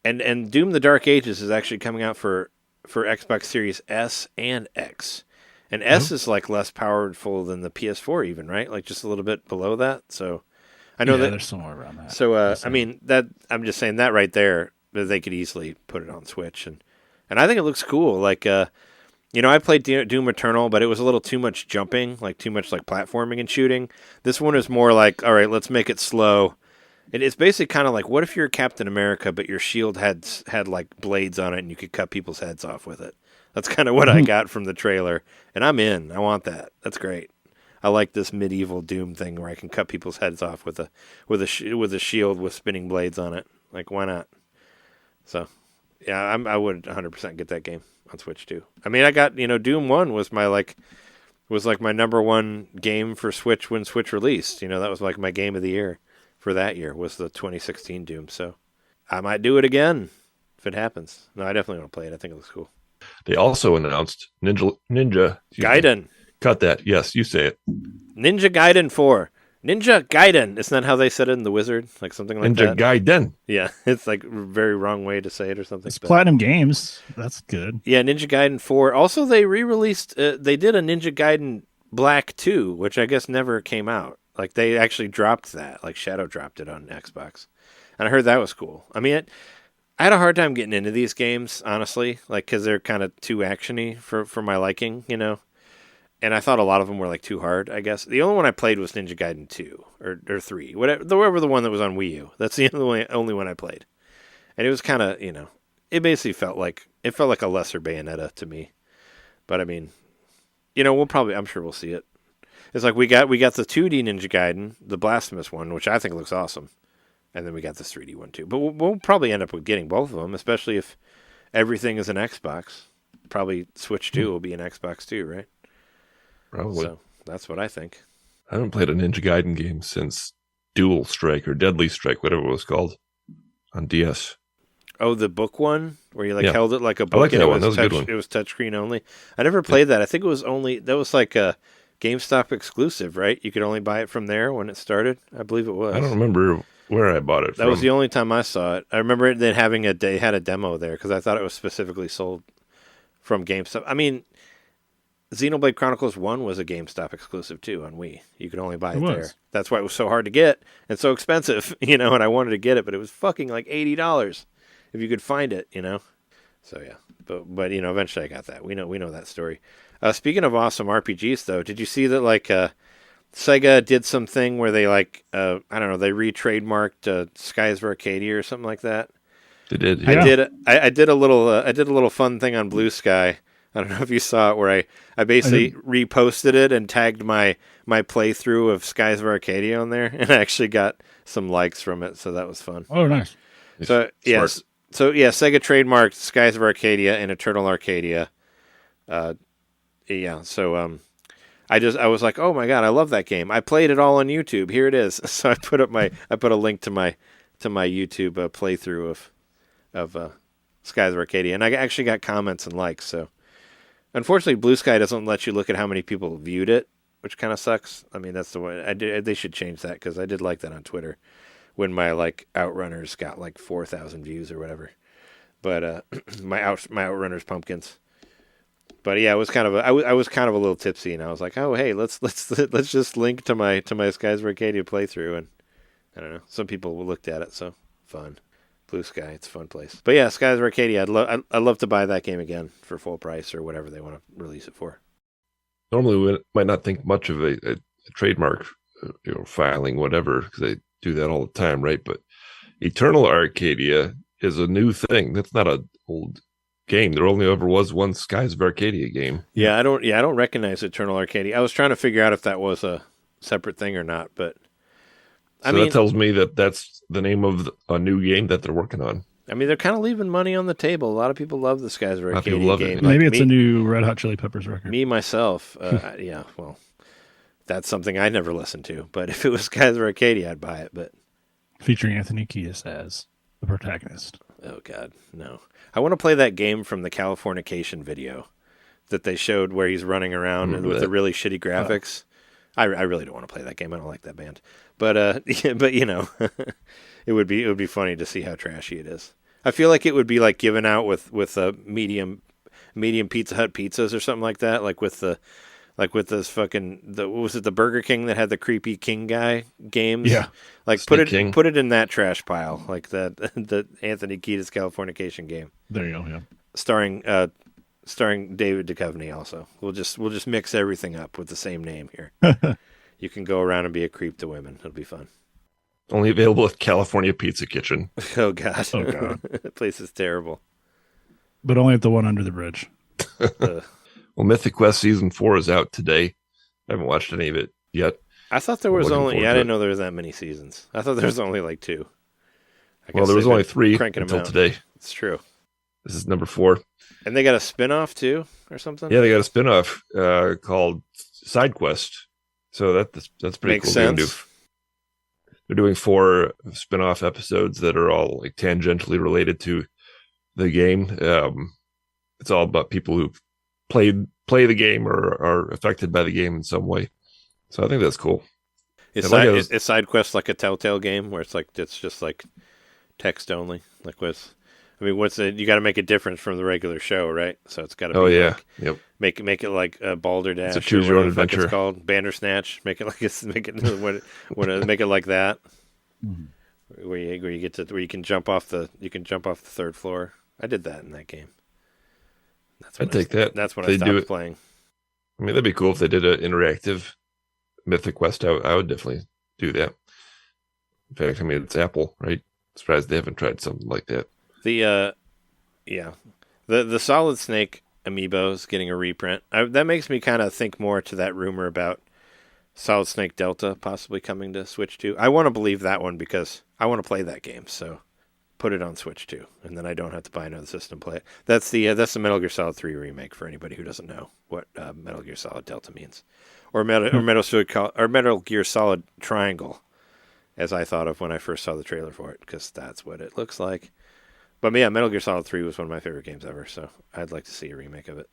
Speaker 2: Doom: The Dark Ages is actually coming out for Xbox Series S and X. And S is less powerful than the PS4 even, right? Like just a little bit below that. So I know that
Speaker 3: there's somewhere around that.
Speaker 2: So I mean I'm just saying that right there, that they could easily put it on Switch, and I think it looks cool. Like I played Doom Eternal, but it was a little too much jumping, like too much platforming and shooting. This one is more like, all right, let's make it slow. It's basically kind of like, what if you're Captain America, but your shield had blades on it and you could cut people's heads off with it? That's kind of what I got from the trailer, and I'm in. I want that. That's great. I like this medieval Doom thing where I can cut people's heads off with a shield with spinning blades on it. Like, why not? So, yeah, I would 100% get that game on Switch too. I mean, I got Doom 1 was my my number one game for Switch when Switch released. That was my game of the year. For that year was the 2016 Doom, so I might do it again if it happens. No, I definitely want to play it. I think it looks cool.
Speaker 4: They also announced Ninja
Speaker 2: Gaiden.
Speaker 4: Cut that. Yes, you say it.
Speaker 2: Ninja Gaiden 4. Ninja Gaiden. Isn't that how they said it in The Wizard? Like something like
Speaker 4: Ninja
Speaker 2: that.
Speaker 4: Gaiden.
Speaker 2: Yeah, it's a very wrong way to say it or something.
Speaker 3: It's Platinum Games. That's good.
Speaker 2: Yeah, Ninja Gaiden 4. Also, they re-released. They did a Ninja Gaiden Black 2, which I guess never came out. Like, they actually dropped that. Like, Shadow dropped it on Xbox. And I heard that was cool. I mean, I had a hard time getting into these games, honestly. Like, because they're kind of too action-y for my liking, And I thought a lot of them were, too hard, I guess. The only one I played was Ninja Gaiden 2. Or 3. Whatever the one that was on Wii U. That's the only one I played. And it was kind of, it basically felt like a lesser Bayonetta to me. But, I mean, I'm sure we'll see it. It's like we got the 2D Ninja Gaiden, the Blasphemous one, which I think looks awesome, and then we got this 3D one too. But we'll probably end up with getting both of them, especially if everything is an Xbox. Probably Switch 2 will be an Xbox too, right?
Speaker 4: Probably.
Speaker 2: So that's what I think.
Speaker 4: I haven't played a Ninja Gaiden game since Dual Strike or Deadly Strike, whatever it was called, on DS.
Speaker 2: Oh, the book one where you held it like a book.
Speaker 4: I like that one. That was a good one.
Speaker 2: It was touchscreen only. I never played that. I think it was like a GameStop exclusive, right? You could only buy it from there when it started. I believe it was.
Speaker 4: I don't remember where I bought it.
Speaker 2: That was the only time I saw it. I remember they had a demo there because I thought it was specifically sold from GameStop. I mean, Xenoblade Chronicles 1 was a GameStop exclusive too on Wii. You could only buy it there. That's why it was so hard to get and so expensive, and I wanted to get it, but it was fucking like $80 if you could find it, So yeah, but eventually I got that. We know that story. Speaking of awesome RPGs, though, did you see that Sega did something where they they re-trademarked Skies of Arcadia or something like that?
Speaker 4: They did.
Speaker 2: Yeah. I did a little fun thing on Blue Sky. I don't know if you saw it, where I basically reposted it and tagged my playthrough of Skies of Arcadia on there, and I actually got some likes from it, so that was fun.
Speaker 3: Oh, nice.
Speaker 2: So yes, Sega trademarked Skies of Arcadia and Eternal Arcadia. Yeah, so I was like, oh my god, I love that game. I played it all on YouTube. Here it is. So I put a link to my to my YouTube playthrough of Skies of Arcadia, and I actually got comments and likes. So, unfortunately, Blue Sky doesn't let you look at how many people viewed it, which kind of sucks. I mean, that's the way they should change that, because I did like that on Twitter when my Outrunners got 4,000 views or whatever. But my Outrunners pumpkins. But yeah, it was kind of I was kind of a little tipsy, and I was like, oh hey, let's just link to my Skies of Arcadia playthrough, and I don't know, some people looked at it, so fun. Blue Sky, it's a fun place. But yeah, Skies of Arcadia, I'd love to buy that game again for full price or whatever they want to release it for.
Speaker 4: Normally, we might not think much of a trademark, filing, whatever, because they do that all the time, right? But Eternal Arcadia is a new thing. That's not an old game. There only ever was one Skies of Arcadia game.
Speaker 2: Yeah, I don't recognize Eternal Arcadia. I was trying to figure out if that was a separate thing or not, but
Speaker 4: that tells me that that's the name of a new game that they're working on.
Speaker 2: I mean, they're kind of leaving money on the table. A lot of people love the Skies of Arcadia game.
Speaker 3: Maybe it's a new Red Hot Chili Peppers record.
Speaker 2: Me, myself, yeah, well, that's something I never listened to. But if it was Skies of Arcadia, I'd buy it. But
Speaker 3: featuring Anthony Kiedis as the protagonist.
Speaker 2: Oh, God, no. I want to play that game from the Californication video that they showed where he's running around with the really shitty graphics. I really don't want to play that game. I don't like that band. But it would be funny to see how trashy it is. I feel like it would be given out with medium Pizza Hut pizzas or something like that. With this fucking what was it, the Burger King that had the creepy king guy games?
Speaker 3: Yeah.
Speaker 2: Put it in that trash pile, the Anthony Kiedis Californication game.
Speaker 3: There you go. Yeah.
Speaker 2: Starring David Duchovny also. We'll just mix everything up with the same name here. You can go around and be a creep to women. It'll be fun.
Speaker 4: Only available at California Pizza Kitchen.
Speaker 2: Oh, God. That place is terrible.
Speaker 3: But only at the one under the bridge.
Speaker 4: Well, Mythic Quest Season 4 is out today. I haven't watched any of it yet.
Speaker 2: I thought there was I didn't know there was that many seasons. I thought there was only 2.
Speaker 4: Well, there was only 3 until today.
Speaker 2: It's true.
Speaker 4: This is number 4.
Speaker 2: And they got a spin-off too, or something?
Speaker 4: Yeah, they got a spin-off called Side Quest. So that's pretty
Speaker 2: Makes
Speaker 4: cool.
Speaker 2: Sense.
Speaker 4: They're doing 4 spin-off episodes that are all tangentially related to the game. It's all about people who play the game or are affected by the game in some way. So I think that's cool.
Speaker 2: Is Side Quest like a Telltale game where it's just text only? You got to make it different from the regular show, right? So it's got to be.
Speaker 4: Oh yeah, yep.
Speaker 2: Make it like a Balderdash.
Speaker 4: It's a choose your own adventure.
Speaker 2: It's called Bandersnatch. Make it make it like that. Mm-hmm. Where you can jump off the 3rd floor. I did that in that game.
Speaker 4: I'd take that.
Speaker 2: That's when I stopped playing.
Speaker 4: I mean, that'd be cool if they did an interactive Mythic Quest. I would definitely do that. In fact, I mean, it's Apple, right? Surprised they haven't tried something like that.
Speaker 2: The Solid Snake amiibos getting a reprint. That makes me kind of think more to that rumor about Solid Snake Delta possibly coming to Switch 2. I want to believe that one because I want to play that game. So put it on Switch 2, and then I don't have to buy another system to play it. That's the Metal Gear Solid 3 remake for anybody who doesn't know what Metal Gear Solid Delta means, or Metal Gear Solid Triangle, as I thought of when I first saw the trailer for it, because that's what it looks like. But yeah, Metal Gear Solid 3 was one of my favorite games ever, so I'd like to see a remake of it.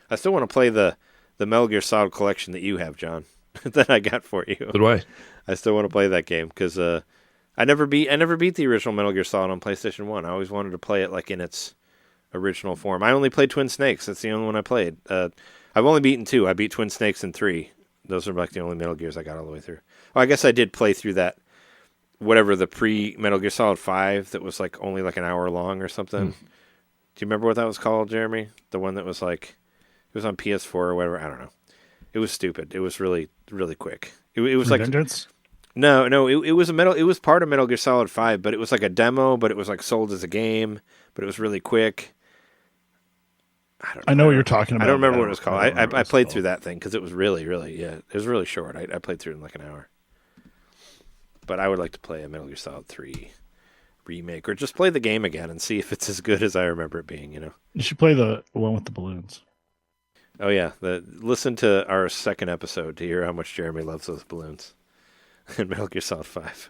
Speaker 2: I still want to play the Metal Gear Solid collection that you have, John, that I got for you.
Speaker 4: So do I.
Speaker 2: I still want to play that game because I never beat the original Metal Gear Solid on PlayStation 1. I always wanted to play it in its original form. I only played Twin Snakes. That's the only one I played. I've only beaten 2. I beat Twin Snakes in 3. Those are the only Metal Gears I got all the way through. Oh, I guess I did play through that. Whatever the pre-Metal Gear Solid 5 that was only an hour long or something. Do you remember what that was called, Jeremy? The one that was it was on PS4 or whatever. I don't know. It was stupid. It was really, really quick. It was
Speaker 3: Vengeance?
Speaker 2: No. It was part of Metal Gear Solid 5, but it was a demo, but it was sold as a game, but it was really quick.
Speaker 3: I know what you're talking about.
Speaker 2: I don't remember what it was called. I played through that thing because it was really, really, it was really short. I played through it in an hour. But I would like to play a Metal Gear Solid 3 remake, or just play the game again and see if it's as good as I remember it being,
Speaker 3: You should play the one with the balloons.
Speaker 2: Oh, yeah. Listen to our second episode to hear how much Jeremy loves those balloons in Metal Gear Solid 5.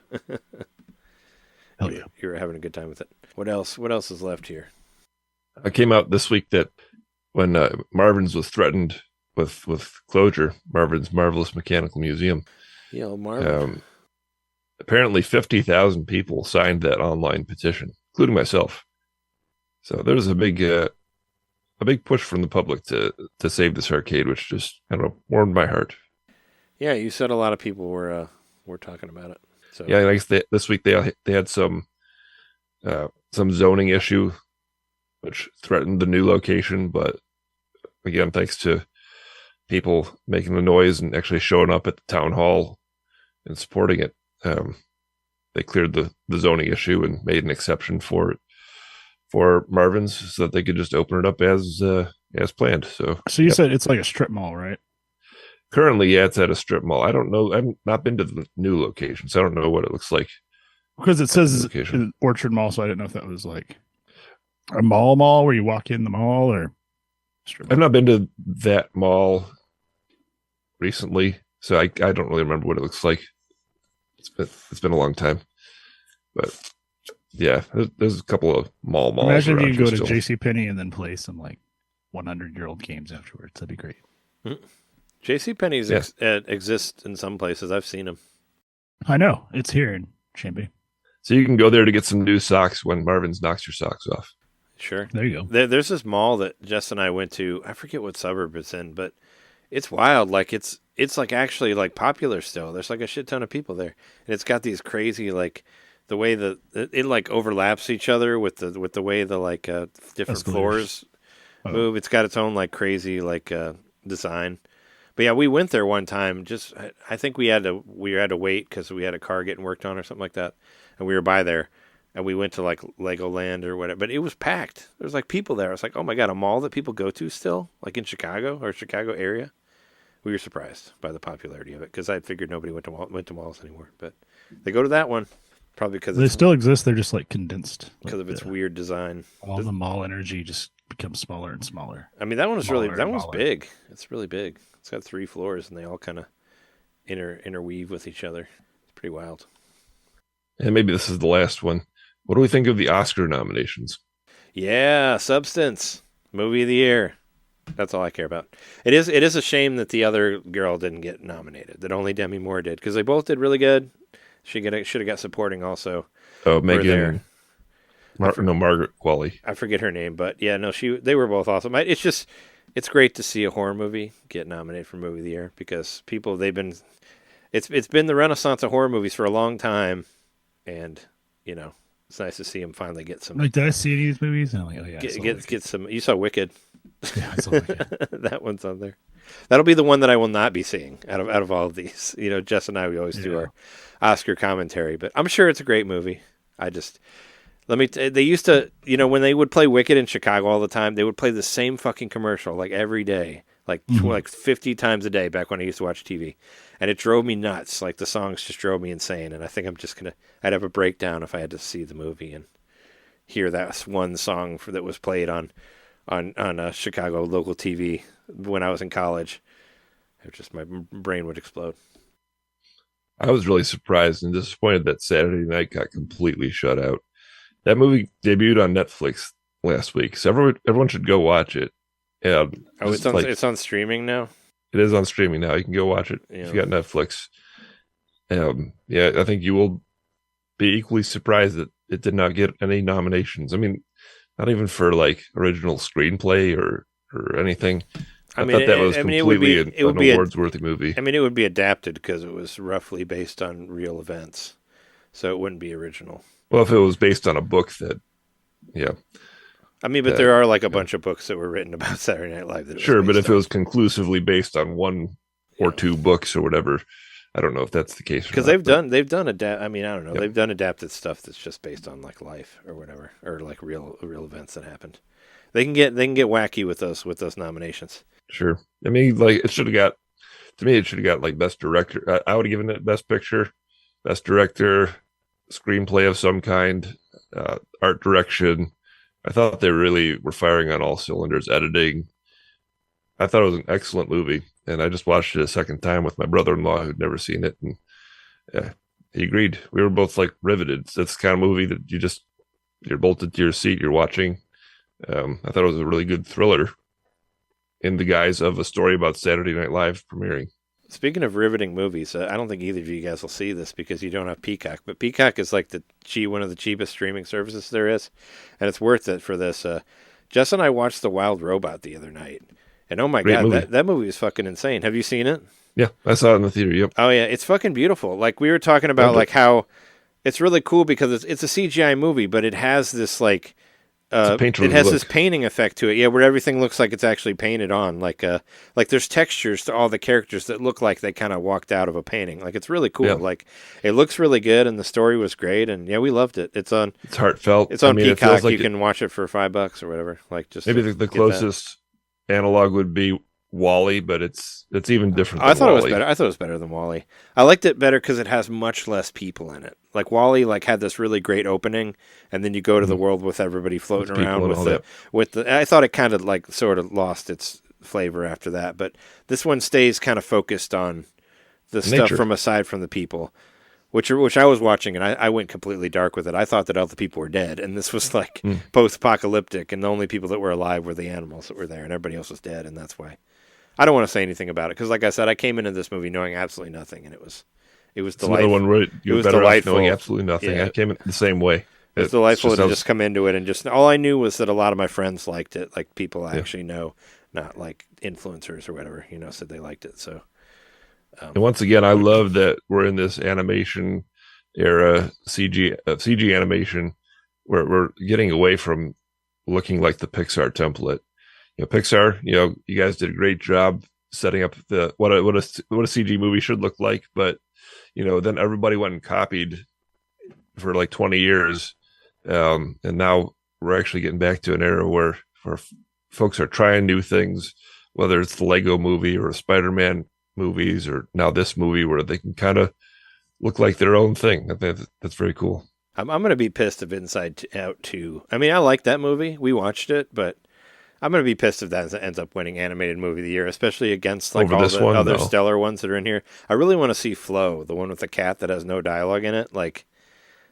Speaker 3: Hell yeah.
Speaker 2: You were having a good time with it. What else is left here?
Speaker 4: I came out this week that when Marvin's was threatened with closure, Marvin's Marvelous Mechanical Museum.
Speaker 2: Yeah, Marvin.
Speaker 4: Apparently 50,000 people signed that online petition, including myself. So there's a big push from the public to save this arcade, which just warmed my heart.
Speaker 2: Yeah, you said a lot of people were talking about it. So
Speaker 4: yeah, I guess this week they had some zoning issue which threatened the new location, but again, thanks to people making the noise and actually showing up at the town hall and supporting it, they cleared the zoning issue and made an exception for Marvin's so that they could just open it up as planned. So
Speaker 3: you said it's like a strip mall, right?
Speaker 4: Currently, yeah, it's at a strip mall. I don't know. I've not been to the new location, so I don't know what it looks like.
Speaker 3: Because it says Orchard Mall, so I didn't know if that was like a mall where you walk in the mall or strip mall.
Speaker 4: I've not been to that mall recently, so I don't really remember what it looks like. It's been a long time, but yeah, there's a couple of malls.
Speaker 3: Imagine if you go to JCPenney and then play some like 100-year-old games afterwards. That'd be great.
Speaker 2: Mm-hmm. JCPenney's exist in some places. I've seen them.
Speaker 3: I know. It's here in Champaign.
Speaker 4: So you can go there to get some new socks when Marvin's knocks your socks off.
Speaker 2: Sure.
Speaker 3: There you go.
Speaker 2: There's this mall that Jess and I went to. I forget what suburb it's in, but it's wild. Like it's like actually like popular still. There's like a shit ton of people there. And it's got these crazy like the way that it like overlaps each other with the way the like different floors move. It's got its own like crazy like design. But yeah, we went there one time. Just I think we had to wait because we had a car getting worked on or something like that, and we were by there, and we went to like Legoland or whatever. But it was packed. There was like people there. I was like, oh my god, a mall that people go to still, like in Chicago or Chicago area. We were surprised by the popularity of it because I figured nobody went to malls anymore. But they go to that one probably because
Speaker 3: they still exist. They're just like condensed
Speaker 2: because of its weird design.
Speaker 3: All the mall energy just becomes smaller and smaller.
Speaker 2: I mean, that one was big. It's really big. It's got 3 floors, and they all kind of interweave with each other. It's pretty wild.
Speaker 4: And maybe this is the last one. What do we think of the Oscar nominations?
Speaker 2: Yeah, Substance, Movie of the Year. That's all I care about. It is a shame that the other girl didn't get nominated. That only Demi Moore did, because they both did really good. Should have got supporting also.
Speaker 4: Oh, Megan. Margaret Qualley.
Speaker 2: I forget her name, but yeah, no, they were both awesome. It's great to see a horror movie get nominated for Movie of the Year because it's been the renaissance of horror movies for a long time, and it's nice to see them finally get some.
Speaker 3: Like, did I see any of these movies? And I'm like, oh yeah,
Speaker 2: get some. You saw Wicked.
Speaker 3: Yeah, I saw Wicked.
Speaker 2: That one's on there. That'll be the one that I will not be seeing out of all of these. Jess and I, we always do our Oscar commentary, but I'm sure it's a great movie. They used to, when they would play Wicked in Chicago all the time, they would play the same fucking commercial like every day, like 50 times a day back when I used to watch TV. And it drove me nuts. Like the songs just drove me insane. And I think I'd have a breakdown if I had to see the movie and hear that one song that was played on Chicago local TV when I was in college. My brain would explode.
Speaker 4: I was really surprised and disappointed that Saturday Night got completely shut out. That movie debuted on Netflix last week, so everyone should go watch it. Yeah,
Speaker 2: it's on streaming now.
Speaker 4: It is on streaming now. You can go watch it if you got Netflix. Yeah, I think you will be equally surprised that it did not get any nominations. I mean, not even for like original screenplay or anything. I thought that was completely an awards-worthy movie.
Speaker 2: I mean, it would be adapted because it was roughly based on real events, so it wouldn't be original.
Speaker 4: Well, if it was based on a book yeah.
Speaker 2: I mean, but there are like a bunch of books that were written about Saturday Night Live.
Speaker 4: Sure, but if it was conclusively based on one or 2 books or whatever, I don't know if that's the case.
Speaker 2: Because they've done I mean, I don't know. Yep. They've done adapted stuff that's just based on like life or whatever, or like real events that happened. They can get wacky with those nominations.
Speaker 4: Sure. I mean, like it should have got like best director. I would have given it best picture, best director, screenplay of some kind, art direction. I thought they really were firing on all cylinders. Editing. I thought it was an excellent movie, and I just watched it a second time with my brother-in-law who'd never seen it, and he agreed. We were both like riveted. That's the kind of movie that you're bolted to your seat. You're watching. I thought it was a really good thriller in the guise of a story about Saturday Night Live premiering.
Speaker 2: Speaking of riveting movies, I don't think either of you guys will see this because you don't have Peacock. But Peacock is like one of the cheapest streaming services there is, and it's worth it for this. Jess and I watched The Wild Robot the other night, and oh my God, that movie is fucking insane. Have you seen it?
Speaker 4: Yeah, I saw it in the theater. Yep.
Speaker 2: Oh yeah, it's fucking beautiful. Like we were talking about, like how it's really cool because it's a CGI movie, but it has this like. It has this painting effect to it, yeah, where everything looks like it's actually painted on. Like there's textures to all the characters that look like they kind of walked out of a painting. Like it's really cool. Yeah. Like it looks really good, and the story was great, and yeah, we loved it. It's
Speaker 4: heartfelt.
Speaker 2: It's on Peacock. Like you can watch it for $5 or whatever. Like just
Speaker 4: maybe the closest analog would be WALL-E, but it's even different.
Speaker 2: I thought it was better. I thought it was better than WALL-E. I liked it better because it has much less people in it. Like WALL-E, had this really great opening, and then you go to the world with everybody floating around with the. I thought it kind of sort of lost its flavor after that, but this one stays kind of focused on the stuff from aside from the people, which I was watching, and I went completely dark with it. I thought that all the people were dead, and this was post-apocalyptic, and the only people that were alive were the animals that were there, and everybody else was dead, and that's why. I don't want to say anything about it because, like I said, I came into this movie knowing absolutely nothing, and it was delightful.
Speaker 4: Another one where you were better off knowing absolutely nothing. Yeah. I came in the same way.
Speaker 2: It was delightful to just come into it, and just all I knew was that a lot of my friends liked it, like people I actually know, not like influencers or whatever, said they liked it. So,
Speaker 4: and once again, I love that we're in this animation era, CG animation, where we're getting away from looking like the Pixar template. Pixar, you guys did a great job setting up what a CG movie should look like, but then everybody went and copied for like 20 years, and now we're actually getting back to an era where folks are trying new things, whether it's the Lego movie or Spider-Man movies, or now this movie where they can kind of look like their own thing. I think that's very cool.
Speaker 2: I'm going to be pissed if Inside Out 2. I mean, I like that movie. We watched it, but I'm going to be pissed if that ends up winning Animated Movie of the Year, especially against all the other stellar ones that are in here. I really want to see Flow, the one with the cat that has no dialogue in it. Like,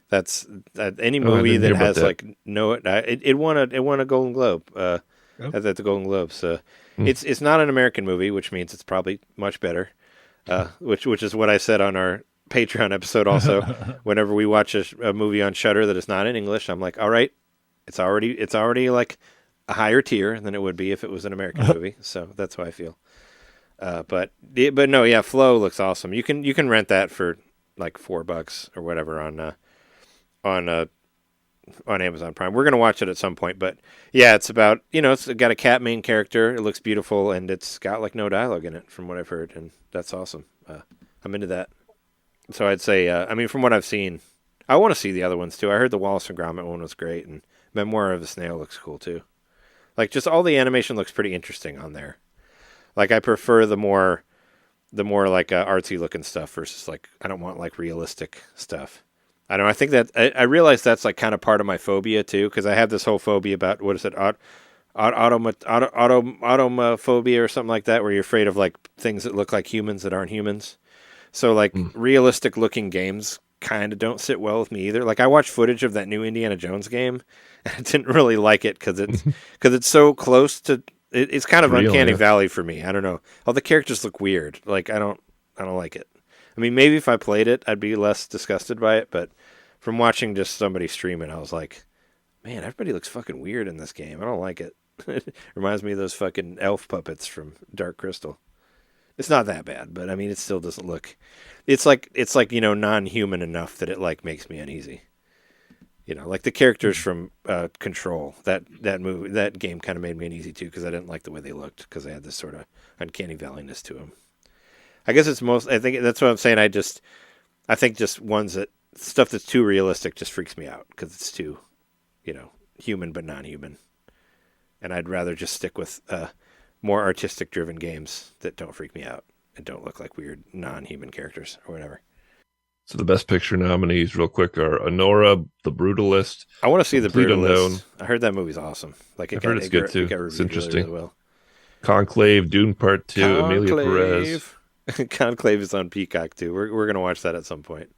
Speaker 2: that's any movie that has no. It won a Golden Globe at the Golden Globes. So it's not an American movie, which means it's probably much better. Which is what I said on our Patreon episode. Also, whenever we watch a movie on Shudder that is not in English, I'm like, all right, it's already like a higher tier than it would be if it was an American movie. So that's how I feel. But no, yeah, Flow looks awesome. You can rent that for like $4 or whatever on Amazon Prime. We're gonna watch it at some point. But yeah, it's about it's got a cat main character. It looks beautiful, and it's got like no dialogue in it from what I've heard, and that's awesome. I'm into that. So I'd say, from what I've seen, I want to see the other ones too. I heard the Wallace and Gromit one was great, and Memoir of a Snail looks cool too. Like, just all the animation looks pretty interesting on there. Like, I prefer the more like artsy looking stuff versus like, I don't want like realistic stuff. I don't know. I think that I realize that's like kind of part of my phobia too, because I have this whole phobia about what is it, automophobia or something like that, where you're afraid of like things that look like humans that aren't humans. So like realistic looking games kind of don't sit well with me either. Like I watched footage of that new Indiana Jones game, and I didn't really like it because it's so close to. It's kind of uncanny valley for me. I don't know. All the characters look weird. Like I don't like it. I mean, maybe if I played it, I'd be less disgusted by it. But from watching just somebody stream it, I was like, man, everybody looks fucking weird in this game. I don't like it. It reminds me of those fucking elf puppets from Dark Crystal. It's not that bad, but I mean, it still doesn't look. It's like non-human enough that it like makes me uneasy. Like the characters from Control. That movie, that game kind of made me uneasy too because I didn't like the way they looked because they had this sort of uncanny valleyness to them. I guess it's I think that's what I'm saying. I think just ones stuff that's too realistic just freaks me out because it's too, human but non-human. And I'd rather just stick with more artistic-driven games that don't freak me out and don't look like weird non-human characters or whatever.
Speaker 4: So the Best Picture nominees, real quick, are Anora, The Brutalist.
Speaker 2: I want to see The Brutalist. I heard that movie's awesome. Like
Speaker 4: I've heard it's good too. It's interesting.
Speaker 2: Really well.
Speaker 4: Conclave, Dune Part 2, Emilia Perez.
Speaker 2: Conclave is on Peacock too. We're gonna watch that at some point.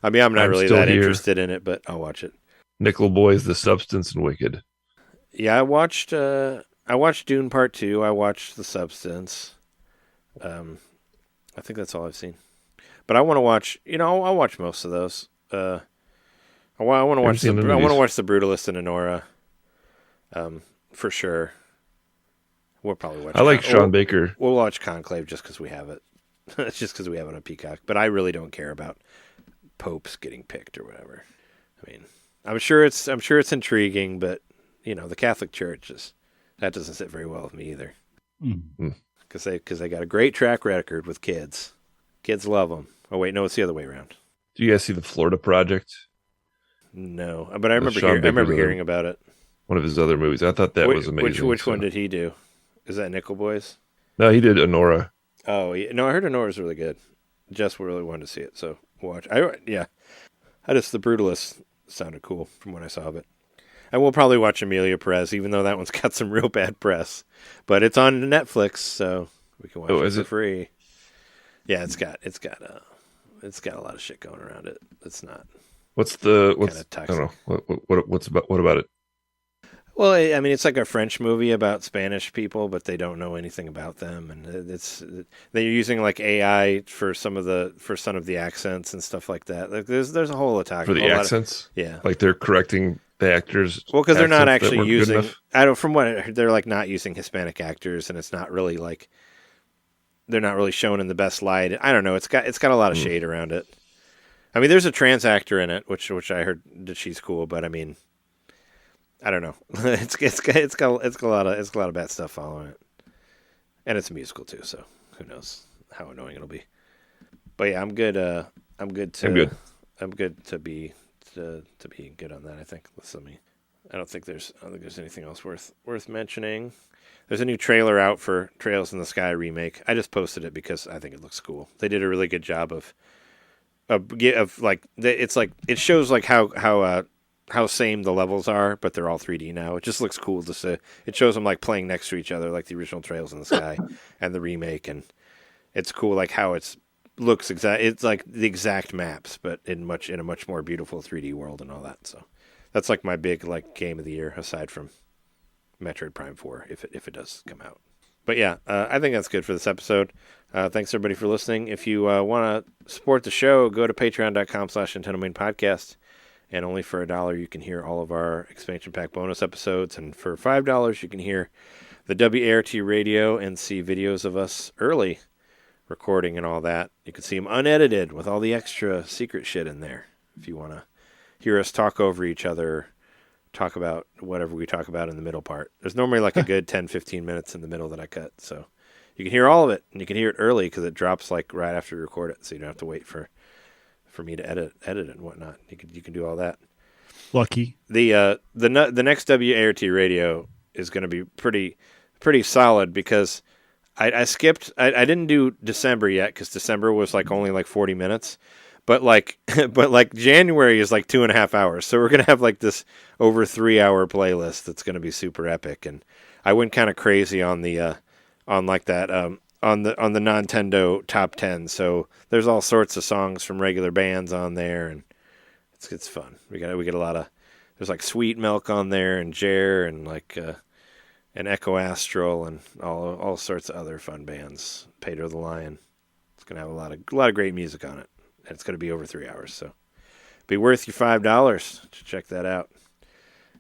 Speaker 2: I mean, I'm not really that interested in it, but I'll watch it.
Speaker 4: Nickel Boys, The Substance, and Wicked.
Speaker 2: Yeah, I watched Dune Part 2. I watched The Substance. I think that's all I've seen. But I want to watch, I'll watch most of those. I want to watch the Brutalist and Anora. For sure. We'll probably watch.
Speaker 4: I like Sean Baker.
Speaker 2: We'll watch Conclave just because we have it. It's just because we have it on Peacock. But I really don't care about popes getting picked or whatever. I mean, I'm sure it's intriguing, but the Catholic Church that doesn't sit very well with me either. Because they got a great track record with kids. Kids love them. Oh wait, no, it's the other way around.
Speaker 4: Do you guys see the Florida Project?
Speaker 2: No, but I remember hearing about it.
Speaker 4: One of his other movies. I thought that was amazing.
Speaker 2: Which one did he do? Is that Nickel Boys?
Speaker 4: No, he did Anora.
Speaker 2: Oh, yeah. No, I heard Anora's really good. Jess really wanted to see it, so watch. The Brutalist sounded cool from what I saw of it. And we'll probably watch Emilia Perez, even though that one's got some real bad press. But it's on Netflix, so we can watch it for free. Yeah, it's got a lot of shit going around it. It's not. What's toxic. I don't know.
Speaker 4: What about it?
Speaker 2: Well, I mean, it's like a French movie about Spanish people, but they don't know anything about them, and they're using like AI for some of the accents and stuff like that. Like, there's a whole attack
Speaker 4: for the accents.
Speaker 2: Yeah,
Speaker 4: like they're correcting the actors.
Speaker 2: Well, because they're not actually using. I don't. From what I heard, they're like not using Hispanic actors, and it's not really like they're not really shown in the best light. I don't know. It's got a lot of shade around it. I mean, there's a trans actor in it, which I heard that she's cool, but I mean. I don't know. It's got a lot of bad stuff following it, and it's a musical too. So who knows how annoying it'll be? But yeah, I'm good. I'm good to be good on that. I think. I don't think there's anything else worth mentioning. There's a new trailer out for Trails in the Sky remake. I just posted it because I think it looks cool. They did a really good job of like it's like it shows like how same the levels are, but they're all 3D now. It just looks cool to see. It shows them like playing next to each other, like the original Trails in the Sky and the remake, and it's cool like how it looks exact. It's like the exact maps, but in a much more beautiful 3D world and all that. So that's like my big like game of the year, aside from Metroid Prime 4, if it does come out. But yeah, I think that's good for this episode. Thanks everybody for listening. If you want to support the show, go to patreon.com/NintenDomain podcast. And only for $1 you can hear all of our expansion pack bonus episodes. And for $5 you can hear the WART radio and see videos of us early recording and all that. You can see them unedited with all the extra secret shit in there. If you want to hear us talk over each other, talk about whatever we talk about in the middle part. There's normally like a good 10-15 minutes in the middle that I cut. So you can hear all of it. And you can hear it early because it drops like right after you record it. So you don't have to wait for me to edit it and whatnot. You can do all that.
Speaker 3: Lucky.
Speaker 2: The next WART radio is going to be pretty solid because I skipped. I didn't do December yet because December was like only like 40 minutes, but like January is like 2.5 hours. So we're gonna have like this over 3 hour playlist that's gonna be super epic. And I went kind of crazy on the on like that on the Nintendo top 10. So there's all sorts of songs from regular bands on there, and it's fun. We get a lot of, there's like Sweet Milk on there, and Jer, and like and Echo Astral, and all sorts of other fun bands. Pedro the Lion. It's gonna have a lot of great music on it, and it's gonna be over 3 hours. So be worth your $5 to check that out.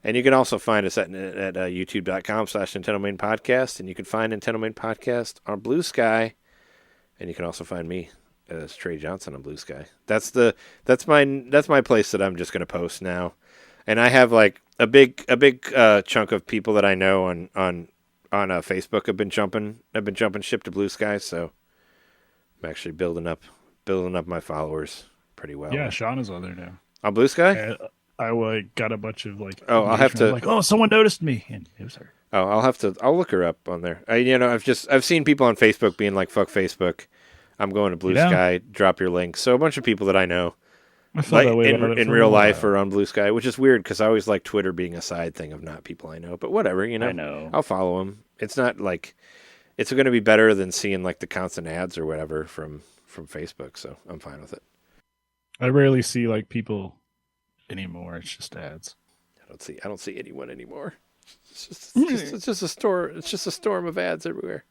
Speaker 2: And you can also find us at youtube.com/NintenDomain podcast, and you can find NintenDomain podcast on Blue Sky, and you can also find me as Trey Johnson on Blue Sky. That's my place that I'm just going to post now, and I have like a big chunk of people that I know on Facebook have been jumping ship to Blue Sky, so I'm actually building up my followers pretty well.
Speaker 3: Yeah, Sean is on there now
Speaker 2: on Blue Sky.
Speaker 3: I got a bunch of like.
Speaker 2: Oh, I'll have to.
Speaker 3: Like, oh, someone noticed me, and it was her.
Speaker 2: Oh, I'll look her up on there. I've seen people on Facebook being like, "Fuck Facebook, I'm going to Blue Sky. Drop your link." So a bunch of people that I know, in real life, are on Blue Sky, which is weird because I always like Twitter being a side thing of not people I know. But whatever, I know. I'll follow them. It's not like it's going to be better than seeing like the constant ads or whatever from Facebook. So I'm fine with it.
Speaker 3: I rarely see like people anymore. It's just ads.
Speaker 2: I don't see anyone anymore. It's just a store. It's just a storm of ads everywhere.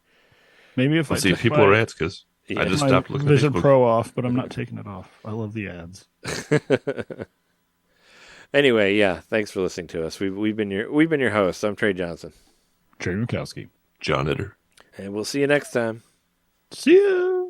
Speaker 3: Maybe if I
Speaker 4: see people are ads because I just stopped looking.
Speaker 3: Vision Pro off, but I'm not taking it off. I love the ads.
Speaker 2: Anyway, yeah. Thanks for listening to us. We've been your hosts. I'm Trey Johnson.
Speaker 3: Trey Murkowski.
Speaker 4: John Itter.
Speaker 2: And we'll see you next time.
Speaker 3: See ya.